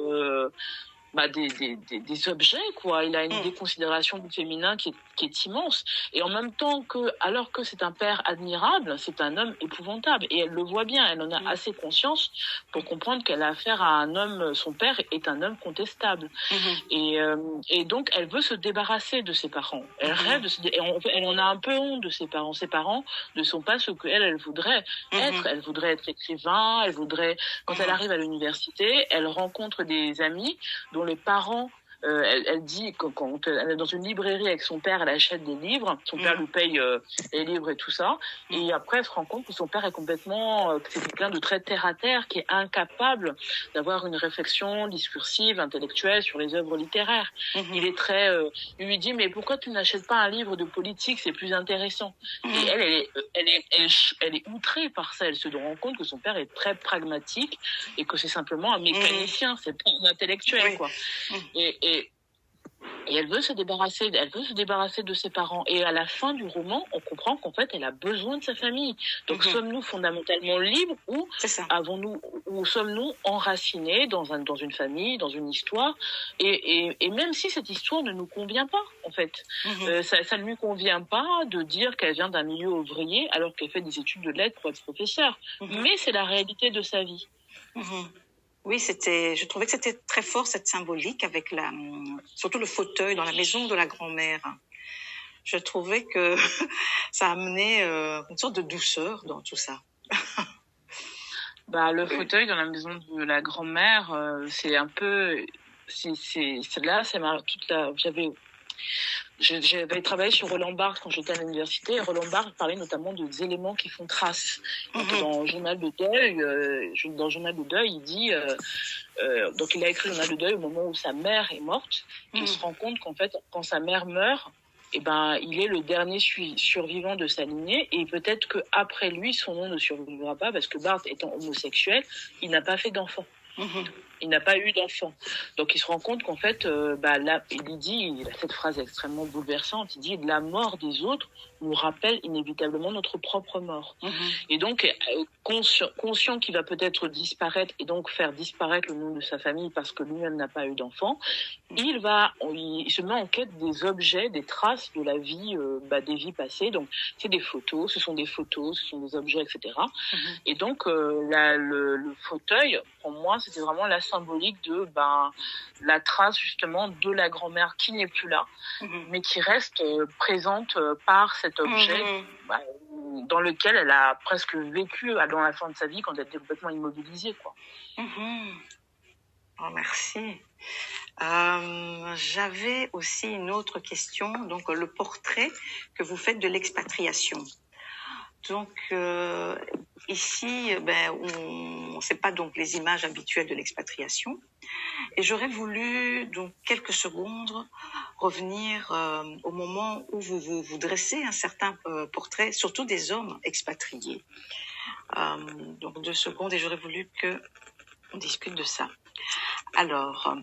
des objets, quoi. Il a une déconsidération du féminin qui est immense. Et en même temps alors que c'est un père admirable, c'est un homme épouvantable. Et elle le voit bien, elle en a assez conscience pour comprendre qu'elle a affaire à un homme, son père est un homme contestable. Et donc, elle veut se débarrasser de ses parents. Elle rêve elle en a un peu honte de ses parents. Ses parents ne sont pas ce qu'elle voudrait être. Elle voudrait être écrivain, quand elle arrive à l'université, elle rencontre des amis dont les parents, elle dit que quand elle est dans une librairie avec son père, elle achète des livres, son père lui paye les livres et tout ça, et après elle se rend compte que son père est complètement, que c'est quelqu'un de très terre à terre, qui est incapable d'avoir une réflexion discursive, intellectuelle sur les œuvres littéraires. Il est il lui dit, mais pourquoi tu n'achètes pas un livre de politique, c'est plus intéressant. Et elle est outrée par ça, elle se rend compte que son père est très pragmatique et que c'est simplement un mécanicien, c'est pas un intellectuel, quoi. Et elle veut se débarrasser de ses parents. Et à la fin du roman, on comprend qu'en fait, elle a besoin de sa famille. Donc, sommes-nous fondamentalement libres ou sommes-nous enracinés dans une famille, dans une histoire, et même si cette histoire ne nous convient pas, en fait. Ça ne lui convient pas de dire qu'elle vient d'un milieu ouvrier alors qu'elle fait des études de lettres pour être professeure. Mais c'est la réalité de sa vie. Oui, je trouvais que c'était très fort, cette symbolique avec surtout le fauteuil dans la maison de la grand-mère. Je trouvais que ça amenait une sorte de douceur dans tout ça. Le fauteuil dans la maison de la grand-mère, c'est un peu, j'avais travaillé sur Roland Barthes quand j'étais à l'université, et Roland Barthes parlait notamment des éléments qui font trace. Donc, dans le Journal de Deuil, il dit, donc il a écrit le Journal de Deuil au moment où sa mère est morte, et il se rend compte qu'en fait, quand sa mère meurt, il est le dernier survivant de sa lignée, et peut-être qu'après lui, son nom ne survivra pas, parce que Barthes étant homosexuel, il n'a pas fait d'enfant. Il n'a pas eu d'enfant. Donc il se rend compte qu'en fait, là, il a cette phrase extrêmement bouleversante, il dit « La mort des autres nous rappelle inévitablement notre propre mort. Et donc, conscient qu'il va peut-être disparaître et donc faire disparaître le nom de sa famille parce que lui-même n'a pas eu d'enfant, il se met en quête des objets, des traces de la vie, des vies passées. Donc, c'est des photos, ce sont des objets, etc. Et donc, le fauteuil, pour moi, c'était vraiment la symbolique de la trace justement de la grand-mère qui n'est plus là, mais qui reste présente par cet objet dans lequel elle a presque vécu dans la fin de sa vie quand elle était complètement immobilisée, quoi. Oh, merci. J'avais aussi une autre question, donc le portrait que vous faites de l'expatriation. Donc ici, c'est pas donc les images habituelles de l'expatriation. Et j'aurais voulu donc quelques secondes revenir au moment où vous dressez un certain portrait, surtout des hommes expatriés. Donc 2 secondes et j'aurais voulu que on discute de ça. Alors,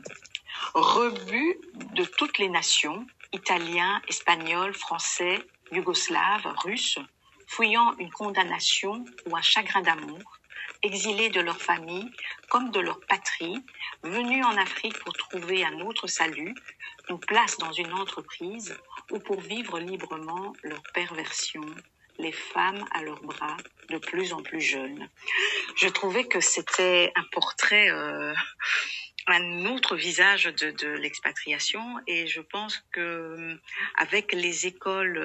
rebut de toutes les nations, italiens, espagnols, français, yougoslaves, russes, fuyant une condamnation ou un chagrin d'amour, exilés de leur famille comme de leur patrie, venus en Afrique pour trouver un autre salut, une place dans une entreprise ou pour vivre librement leur perversion, les femmes à leurs bras de plus en plus jeunes. Je trouvais que c'était un portrait, un autre visage de l'expatriation, et je pense que avec les écoles,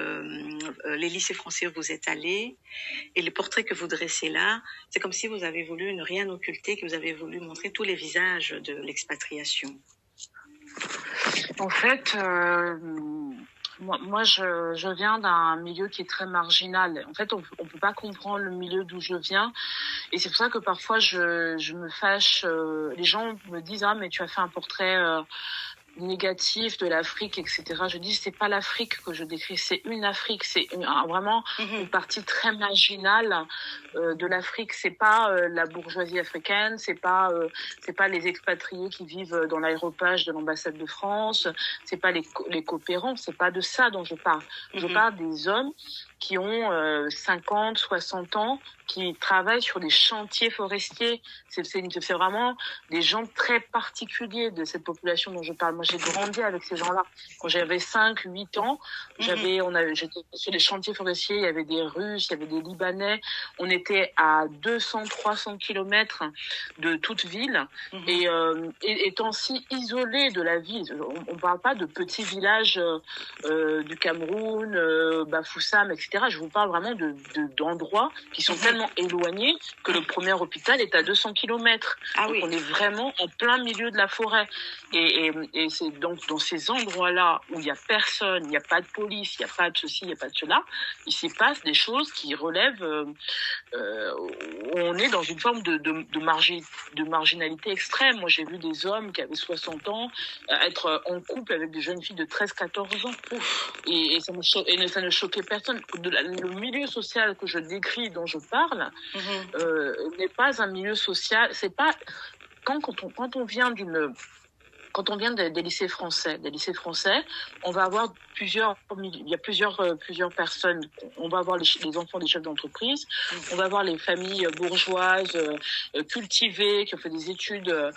les lycées français où vous êtes allés et les portraits que vous dressez là, c'est comme si vous avez voulu ne rien occulter, que vous avez voulu montrer tous les visages de l'expatriation. En fait, moi je viens d'un milieu qui est très marginal. En fait, on peut pas comprendre le milieu d'où je viens. Et c'est pour ça que parfois je me fâche. Les gens me disent, ah, mais tu as fait un portrait négatif de l'Afrique, etc. Je dis, c'est pas l'Afrique que je décris, c'est une Afrique, c'est vraiment une partie très marginale de l'Afrique. C'est pas la bourgeoisie africaine, c'est pas les expatriés qui vivent dans l'aéropage de l'ambassade de France, c'est pas les coopérants, c'est pas de ça dont je parle. Je parle des hommes qui ont 50, 60 ans, qui travaillent sur des chantiers forestiers. C'est vraiment des gens très particuliers de cette population dont je parle. Moi, j'ai grandi avec ces gens-là. Quand j'avais 5, 8 ans, j'étais sur des chantiers forestiers, il y avait des Russes, il y avait des Libanais. On était à 200, 300 kilomètres de toute ville. Et étant si isolés de la ville, on parle pas de petits villages du Cameroun, Bafoussam, etc. Je vous parle vraiment d'endroits qui sont tellement éloignés que le premier hôpital est à 200 kilomètres. Ah oui. On est vraiment en plein milieu de la forêt. Et c'est donc dans ces endroits-là où il n'y a personne, il n'y a pas de police, il n'y a pas de ceci, il n'y a pas de cela, il s'y passe des choses qui relèvent... on est dans une forme de marginalité extrême. Moi, j'ai vu des hommes qui avaient 60 ans être en couple avec des jeunes filles de 13-14 ans. Et ça ne choquait personne. Le milieu social que je décris, dont je parle, n'est pas un milieu social. C'est pas quand on vient des lycées français, on va avoir il y a plusieurs personnes. On va avoir les enfants des chefs d'entreprise, on va avoir les familles bourgeoises, cultivées, qui ont fait des études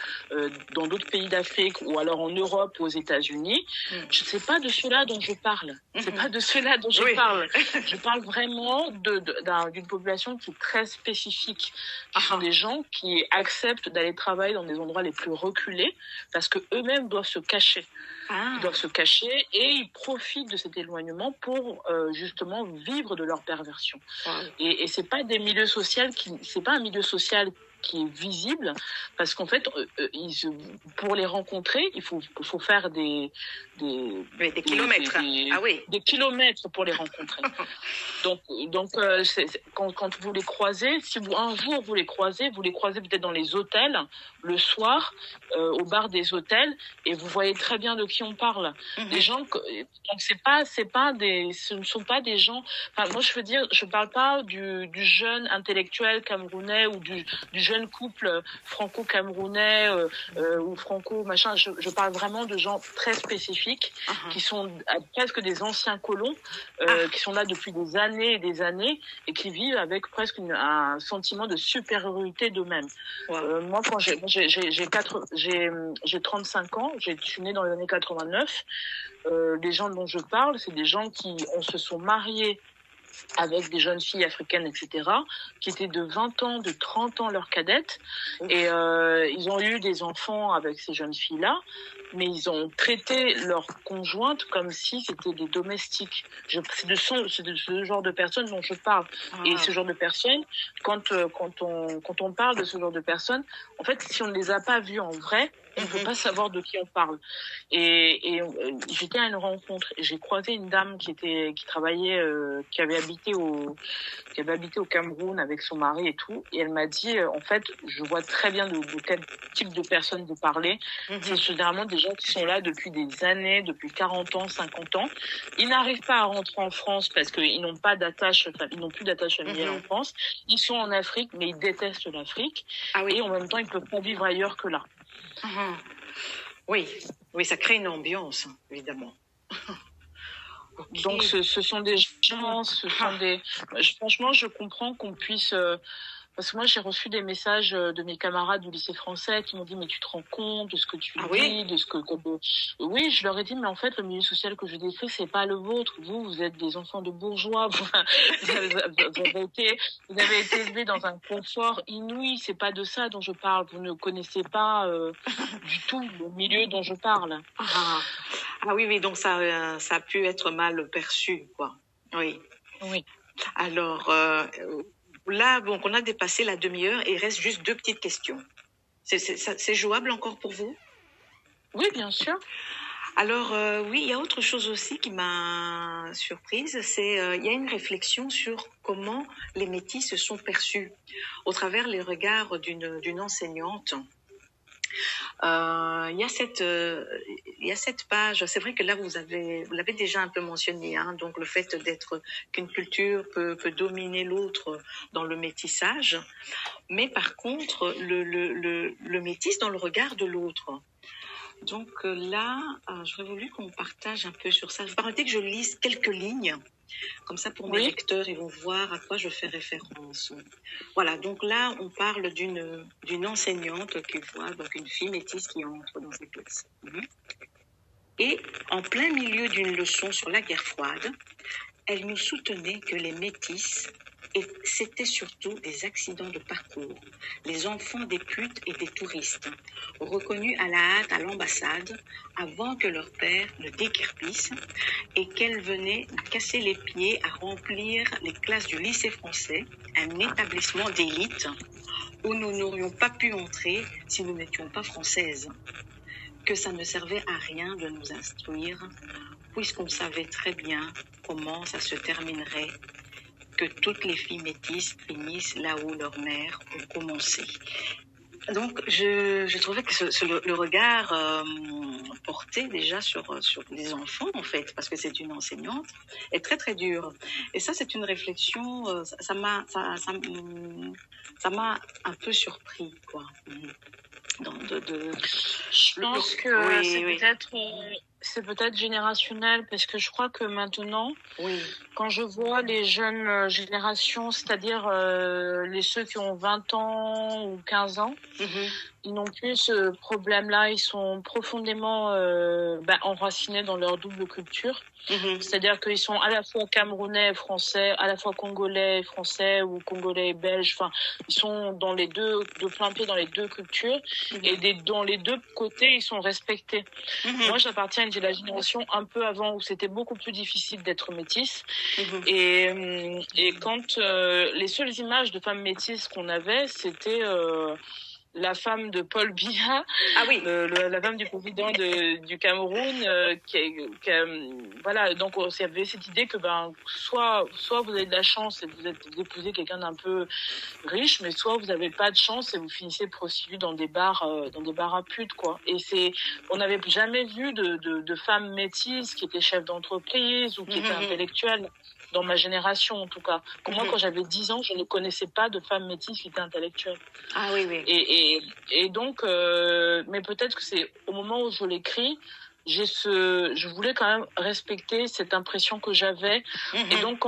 dans d'autres pays d'Afrique ou alors en Europe ou aux États-Unis. Je sais pas de cela dont je parle. C'est pas de cela dont je parle. Je parle vraiment d'une population qui est très spécifique. Ce sont des gens qui acceptent d'aller travailler dans des endroits les plus reculés parce que eux-mêmes doivent se cacher. Ils doivent se cacher et ils profitent de cet éloignement pour justement vivre de leur perversion. Et c'est pas un milieu social qui est visible parce qu'en fait pour les rencontrer il faut faire des kilomètres. Des kilomètres pour les rencontrer. donc quand vous les croisez, si un jour vous les croisez peut-être dans les hôtels le soir, au bar des hôtels, et vous voyez très bien de qui on parle. Des gens donc ce ne sont pas des gens. Enfin, moi je parle pas du jeune intellectuel camerounais ou du jeune couple franco-camerounais ou franco-machin. Je parle vraiment de gens très spécifiques qui sont presque des anciens colons, qui sont là depuis des années et des années et qui vivent avec presque un sentiment de supériorité d'eux-mêmes. Moi, quand j'ai 35 ans, je suis née dans les années 89. Les gens dont je parle, c'est des gens qui se sont mariés avec des jeunes filles africaines, etc., qui étaient de 20 ans, de 30 ans leurs cadettes. Et ils ont eu des enfants avec ces jeunes filles-là, mais ils ont traité leurs conjointes comme si c'était des domestiques. C'est de ce genre de personnes dont je parle. Et ce genre de personnes, quand on parle de ce genre de personnes, en fait, si on ne les a pas vues en vrai, On ne peut pas savoir de qui on parle. J'étais à une rencontre et j'ai croisé une dame qui travaillait, qui avait habité au Cameroun avec son mari et tout. Et elle m'a dit, en fait, je vois très bien de quel type de personnes vous parlez. C'est généralement des gens qui sont là depuis des années, depuis 40 ans, 50 ans. Ils n'arrivent pas à rentrer en France parce qu'ils n'ont pas d'attache, ils n'ont plus d'attache familiale en France. Ils sont en Afrique, mais ils détestent l'Afrique. Ah oui. Et en même temps, ils peuvent pas vivre ailleurs que là. Oui, oui, ça crée une ambiance, évidemment. Okay. Donc, ce sont des gens, franchement, je comprends qu'on puisse... parce que moi, j'ai reçu des messages de mes camarades du lycée français qui m'ont dit, mais tu te rends compte de ce que tu dis, de ce que... Oui, je leur ai dit, mais en fait, le milieu social que je décris, c'est pas le vôtre. Vous êtes des enfants de bourgeois. Vous avez été élevés dans un confort inouï. C'est pas de ça dont je parle. Vous ne connaissez pas du tout le milieu dont je parle. Ah oui, donc ça a pu être mal perçu, quoi. Oui. Oui. Alors... là, donc, on a dépassé la demi-heure et il reste juste 2 petites questions. C'est jouable encore pour vous? Oui, bien sûr. Alors, oui, il y a autre chose aussi qui m'a surprise, c'est il y a une réflexion sur comment les métis se sont perçus au travers les regards d'une enseignante. Il y a cette page. C'est vrai que là, vous l'avez déjà un peu mentionné, hein, donc le fait qu'une culture peut dominer l'autre dans le métissage, mais par contre, le métis dans le regard de l'autre. Donc là, j'aurais voulu qu'on partage un peu sur ça. Je permettez que je lise quelques lignes. Comme ça, pour mes lecteurs, ils vont voir à quoi je fais référence. Voilà, donc là, on parle d'une enseignante qui voit donc une fille métisse qui entre dans sa classe. Et en plein milieu d'une leçon sur la guerre froide, elle nous soutenait que les métisses, c'était surtout des accidents de parcours, les enfants des putes et des touristes, reconnus à la hâte à l'ambassade avant que leur père ne déguerpisse, et qu'elle venait casser les pieds à remplir les classes du lycée français, un établissement d'élite où nous n'aurions pas pu entrer si nous n'étions pas françaises, que ça ne servait à rien de nous instruire, puisqu'on savait très bien comment ça se terminerait, que toutes les filles métisses finissent là où leurs mères ont commencé. Donc, je trouvais que le regard porté déjà sur les enfants, en fait, parce que c'est une enseignante, est très, très dur. Et ça, c'est une réflexion, ça m'a un peu surpris, quoi. Je pense que c'est peut-être générationnel, parce que je crois que maintenant, quand je vois les jeunes générations, c'est-à-dire ceux qui ont 20 ans ou 15 ans, ils n'ont plus ce problème-là. Ils sont profondément enracinés dans leur double culture. C'est-à-dire qu'ils sont à la fois camerounais et français, à la fois congolais et français, ou congolais et belges. Enfin, ils sont dans les deux, de plein pied dans les deux cultures. Et dans les deux côtés, ils sont respectés. Moi, j'appartiens à la génération un peu avant où c'était beaucoup plus difficile d'être métisse. Et quand les seules images de femmes métisses qu'on avait, c'était la femme de Paul Biya, la femme du président du Cameroun, voilà. Donc il y avait cette idée que soit vous avez de la chance et vous épousez quelqu'un d'un peu riche, mais soit vous n'avez pas de chance et vous finissez prostituée dans des bars à putes, quoi. Et on n'avait jamais vu de femmes métisses qui étaient chefs d'entreprise ou qui étaient intellectuelles. Dans ma génération, en tout cas. Moi, quand j'avais 10 ans, je ne connaissais pas de femmes métisses qui étaient intellectuelles. Ah oui. Et donc, mais peut-être que c'est au moment où je l'écris, je voulais quand même respecter cette impression que j'avais. Et donc,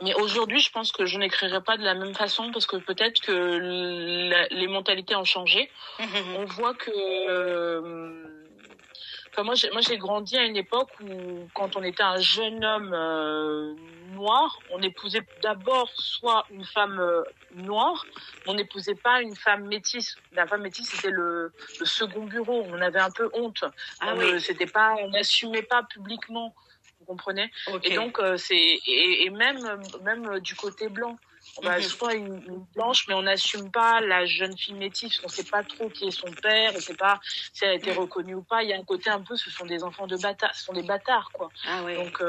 mais aujourd'hui, je pense que je n'écrirai pas de la même façon, parce que peut-être que les mentalités ont changé. On voit que... moi, j'ai grandi à une époque où, quand on était un jeune homme noir, on épousait d'abord soit une femme noire, on n'épousait pas une femme métisse. La femme métisse, c'était le second bureau. On avait un peu honte. On n'assumait pas publiquement comprenez? Ok. Et donc, même du côté blanc. On va souvent une blanche, mais on n'assume pas la jeune fille métisse, parce qu'on ne sait pas trop qui est son père, on ne sait pas si elle a été reconnue ou pas. Il y a un côté un peu, ce sont des enfants de bâtards, ce sont des bâtards, quoi. Ah oui. Donc,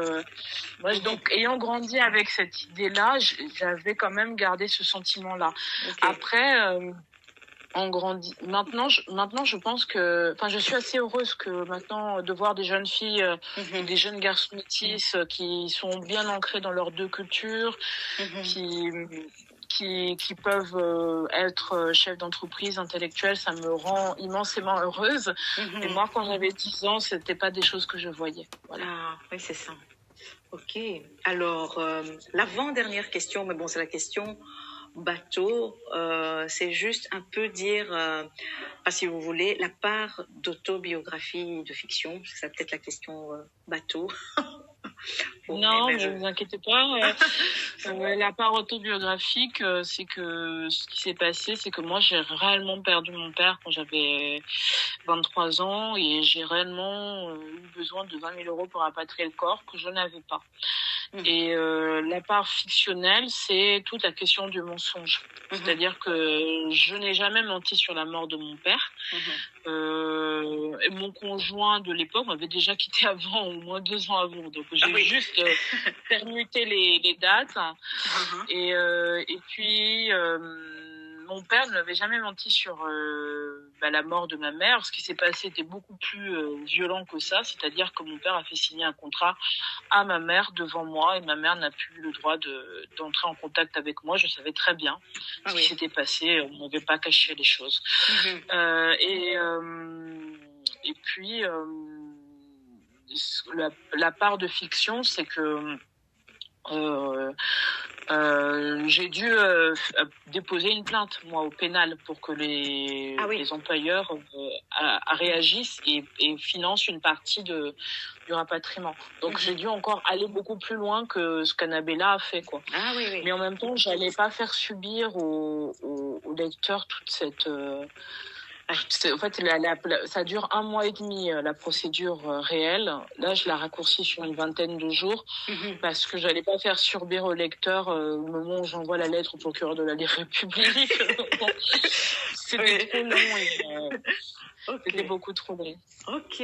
donc, ayant grandi avec cette idée-là, j'avais quand même gardé ce sentiment-là. Ok. Après, on grandit. Maintenant, je pense que, enfin, je suis assez heureuse que maintenant de voir des jeunes filles, des jeunes garçons métis qui sont bien ancrés dans leurs deux cultures, qui peuvent être chefs d'entreprise, intellectuels, ça me rend immensément heureuse. Et moi, quand j'avais 10 ans, c'était pas des choses que je voyais. Voilà. Ah, oui, c'est ça. Ok. Alors, l'avant-dernière question, mais bon, c'est la question bateau. C'est juste un peu dire, pas si vous voulez, la part d'autobiographie de fiction, parce que c'est peut-être la question bateau. Bon, Non, mais mais je- vous inquiétez pas. La part autobiographique, c'est que ce qui s'est passé, c'est que moi, j'ai réellement perdu mon père quand j'avais 23 ans et j'ai réellement eu besoin de 20 000 euros pour rapatrier le corps que je n'avais pas. Et la part fictionnelle, c'est toute la question du mensonge. C'est-à-dire que je n'ai jamais menti sur la mort de mon père. Et mon conjoint de l'époque m'avait déjà quitté avant, au moins 2 ans avant. Donc j'ai juste permuté les dates. Et puis, mon père ne m'avait jamais menti sur la mort de ma mère. Ce qui s'est passé était beaucoup plus violent que ça. C'est-à-dire que mon père a fait signer un contrat à ma mère devant moi et ma mère n'a plus eu le droit d'entrer en contact avec moi. Je savais très bien ce qui s'était passé. On n'avait pas caché les choses. Et puis, la part de fiction, c'est que j'ai dû déposer une plainte, moi, au pénal pour que les employeurs réagissent et financent une partie du rapatriement. Donc, j'ai dû encore aller beaucoup plus loin que ce qu'Annabella a fait, quoi. Ah oui, oui. Mais en même temps, j'allais pas faire subir aux lecteurs toute cette... en fait, ça dure 1 mois et demi, la procédure réelle. Là, je la raccourcis sur une vingtaine de jours parce que j'allais pas faire subir au lecteur au moment où j'envoie la lettre au procureur de la République. C'était trop long et c'était beaucoup trop long. Ok.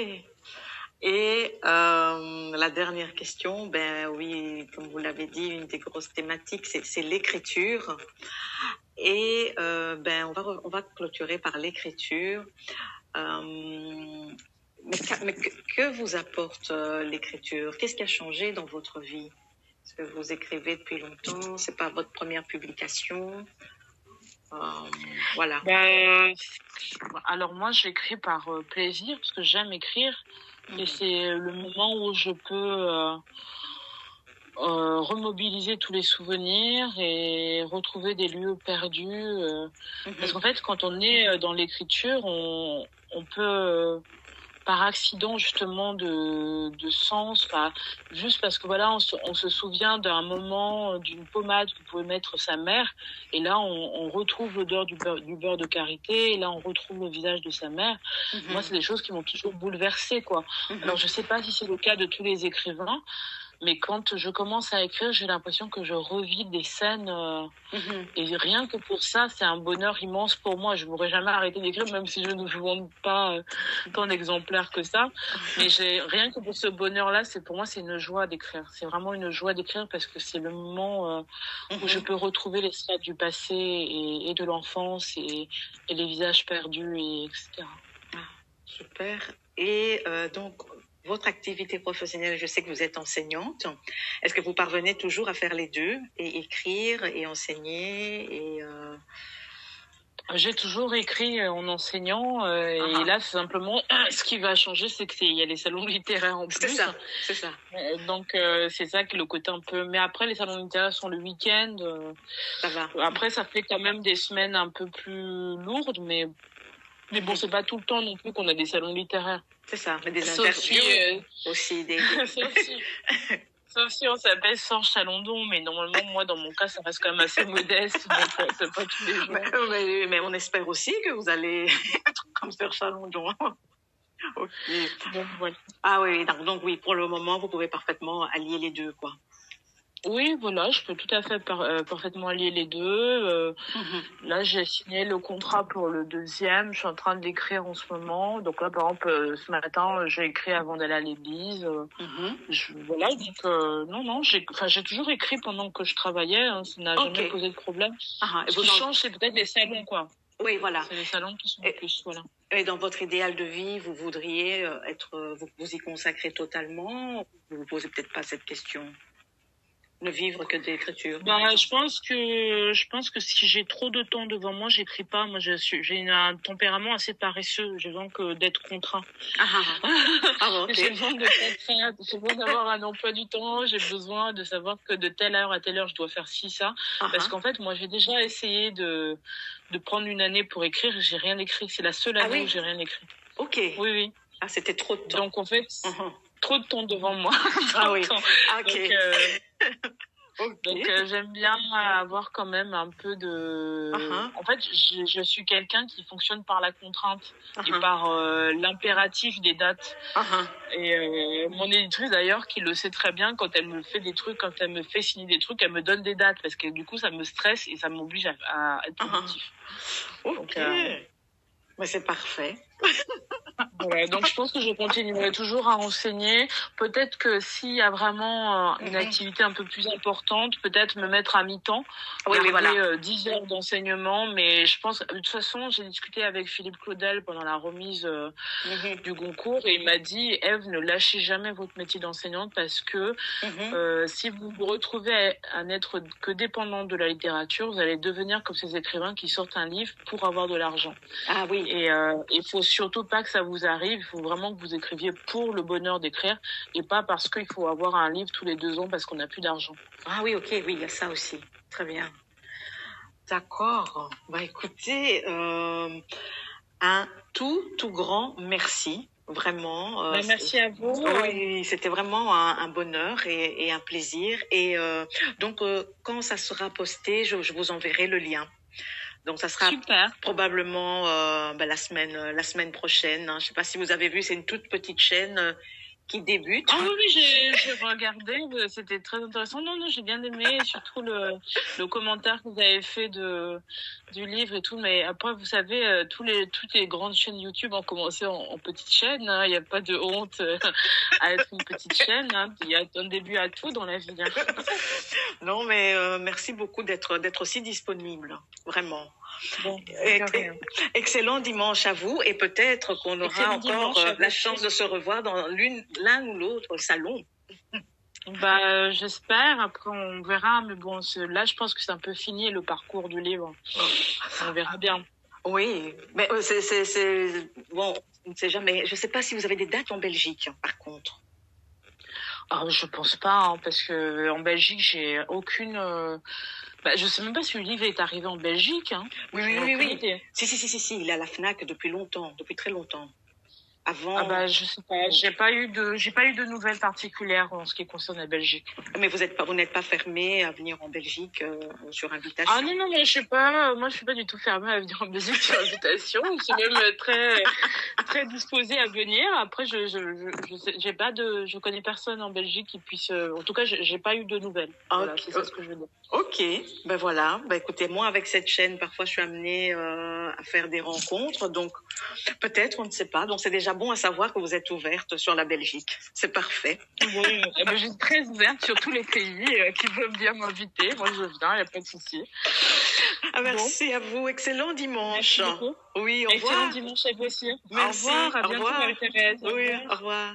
Et la dernière question, ben oui, comme vous l'avez dit, une des grosses thématiques, c'est l'écriture. Et ben on va clôturer par l'écriture. Mais que vous apporte l'écriture? Qu'est-ce qui a changé dans votre vie? Est-ce que vous écrivez depuis longtemps? C'est pas votre première publication? Voilà. Alors moi, j'écris par plaisir parce que j'aime écrire. Et c'est le moment où je peux remobiliser tous les souvenirs et retrouver des lieux perdus. Parce qu'en fait, quand on est dans l'écriture, on peut, par accident justement de sens, juste parce que voilà, on se souvient d'un moment, d'une pommade que pouvait mettre sa mère, et là on retrouve l'odeur du beurre de karité, et là on retrouve le visage de sa mère. Moi, c'est des choses qui m'ont toujours bouleversée, quoi. Alors je sais pas si c'est le cas de tous les écrivains, mais quand je commence à écrire, j'ai l'impression que je revis des scènes et rien que pour ça, c'est un bonheur immense pour moi. Je m'aurais jamais arrêté d'écrire, même si je ne vends pas tant d'exemplaires que ça. Mais rien que pour ce bonheur-là, pour moi, c'est une joie d'écrire. C'est vraiment une joie d'écrire parce que c'est le moment où je peux retrouver les strates du passé et de l'enfance et les visages perdus, etc. Super. Et donc, votre activité professionnelle, je sais que vous êtes enseignante. Est-ce que vous parvenez toujours à faire les deux, et écrire et enseigner J'ai toujours écrit en enseignant et là, c'est simplement, ce qui va changer, c'est qu'il y a les salons littéraires en plus. C'est ça. Donc, c'est ça que le côté un peu... Mais après, les salons littéraires sont le week-end. Ça va. Après, ça fait quand même des semaines un peu plus lourdes, mais bon, c'est pas tout le temps non plus qu'on a des salons littéraires. C'est ça, mais des Sauf interviews aussi. Sauf si on s'appelle Serge Chalandon, mais normalement, moi, dans mon cas, ça reste quand même assez modeste, donc c'est pas tous les jours. Mais on espère aussi que vous allez être comme Serge Chalandon. Ok. Ok. Donc voilà. Ah oui, donc oui, pour le moment, vous pouvez parfaitement allier les deux, quoi. Oui, voilà, je peux tout à fait parfaitement allier les deux. Mhm. Là, j'ai signé le contrat pour le deuxième. Je suis en train de l'écrire en ce moment. Donc là, par exemple, ce matin, j'ai écrit avant d'aller à l'église. Mhm. Voilà, donc non, j'ai toujours écrit pendant que je travaillais. Hein, ça n'a Ok. jamais posé de problème. Ah, et Ce qui change, c'est peut-être les salons, quoi. Oui, voilà. C'est les salons qui sont Et- plus, voilà. Et dans votre idéal de vie, vous voudriez vous y consacrer totalement? Vous vous posez peut-être pas cette question. Ne vivre que d'écriture. par Ben, exemple. je pense que si j'ai trop de temps devant moi, j'écris pas. Moi, j'ai un tempérament assez paresseux. J'ai besoin que d'être contraint. Ah, ok. J'ai besoin de contraintes. J'ai besoin d'avoir un emploi du temps. J'ai besoin de savoir que de telle heure à telle heure, je dois faire ci, ça. Parce qu'en fait, moi, j'ai déjà essayé de prendre une année pour écrire. J'ai rien écrit. C'est la seule Ah année oui? où j'ai rien écrit. Ok. Oui, oui. Ah, c'était trop de temps. Donc, en fait, Mhm. trop de temps devant moi. Ah oui. Trop de temps. Ah, ok. Ok. Donc j'aime bien avoir quand même un peu de... En fait, je suis quelqu'un qui fonctionne par la contrainte et par l'impératif des dates. Et mon éditrice d'ailleurs, qui le sait très bien, quand elle me fait des trucs, quand elle me fait signer des trucs, elle me donne des dates parce que du coup ça me stresse et ça m'oblige à être productif. Ok. Donc, Mais c'est parfait. voilà, donc je pense que je continuerai toujours à enseigner. Peut-être que s'il y a vraiment une activité un peu plus importante, peut-être me mettre à mi-temps, Oui, garder voilà. 10 heures d'enseignement. Mais je pense, de toute façon, j'ai discuté avec Philippe Claudel pendant la remise Mhm. du Goncourt et il m'a dit, Ève, ne lâchez jamais votre métier d'enseignante parce que si vous vous retrouvez à n'être que dépendante de la littérature, vous allez devenir comme ces écrivains qui sortent un livre pour avoir de l'argent. Ah oui. Et il faut surtout pas que ça vous arrive. Il faut vraiment que vous écriviez pour le bonheur d'écrire et pas parce qu'il faut avoir un livre tous les 2 ans parce qu'on n'a plus d'argent. Ah oui, ok, oui, il y a ça aussi. Très bien. D'accord. Bah écoutez, un tout grand merci. Vraiment. Merci à vous. Oui, c'était vraiment un bonheur et un plaisir. Et donc, quand ça sera posté, je vous enverrai le lien. Donc, ça sera Super. probablement la semaine prochaine. Hein. Je sais pas si vous avez vu, c'est une toute petite chaîne qui débute. Ah oui, j'ai regardé, c'était très intéressant. Non, j'ai bien aimé, surtout le commentaire que vous avez fait du livre et tout. Mais après, vous savez, toutes les grandes chaînes YouTube ont commencé en petite chaîne. Hein. Il n'y a pas de honte à être une petite chaîne. Hein. Il y a un début à tout dans la vie. Hein. Non, mais merci beaucoup d'être aussi disponible, vraiment. Bon, excellent dimanche à vous et peut-être qu'on aura encore la chance de se revoir dans l'un ou l'autre salon. Bah, j'espère. Après, on verra. Mais bon, là, je pense que c'est un peu fini le parcours du livre. On verra bien. Oui, mais bon, on ne sait jamais. Je ne sais pas si vous avez des dates en Belgique, par contre. Ah, je pense pas, hein, parce que en Belgique, j'ai aucune. Je sais même pas si le livre est arrivé en Belgique. Hein. Oui. Si, il est à la Fnac depuis longtemps, depuis très longtemps. Avant. Ah bah je sais pas, j'ai pas eu de nouvelles particulières en ce qui concerne la Belgique. Mais vous n'êtes pas fermé à venir en Belgique sur invitation. Ah non, mais je suis pas du tout fermée à venir en Belgique sur invitation. Je suis même très disposée à venir. Après, je connais personne en Belgique qui puisse. En tout cas, j'ai pas eu de nouvelles. Voilà, c'est ça ce que je veux dire. Ok, ben voilà. Ben écoutez, moi avec cette chaîne, parfois je suis amenée à faire des rencontres, donc peut-être, on ne sait pas. Donc c'est déjà bon à savoir que vous êtes ouverte sur la Belgique. C'est parfait. Oui, je suis très ouverte sur tous les pays qui veulent bien m'inviter. Moi, je viens, il n'y a pas de souci. Ah, merci à vous. Excellent dimanche. Merci beaucoup. Oui, au revoir. Excellent dimanche à vous aussi. Merci. Au revoir, à bientôt, Marie-Thérèse. Oui, au revoir.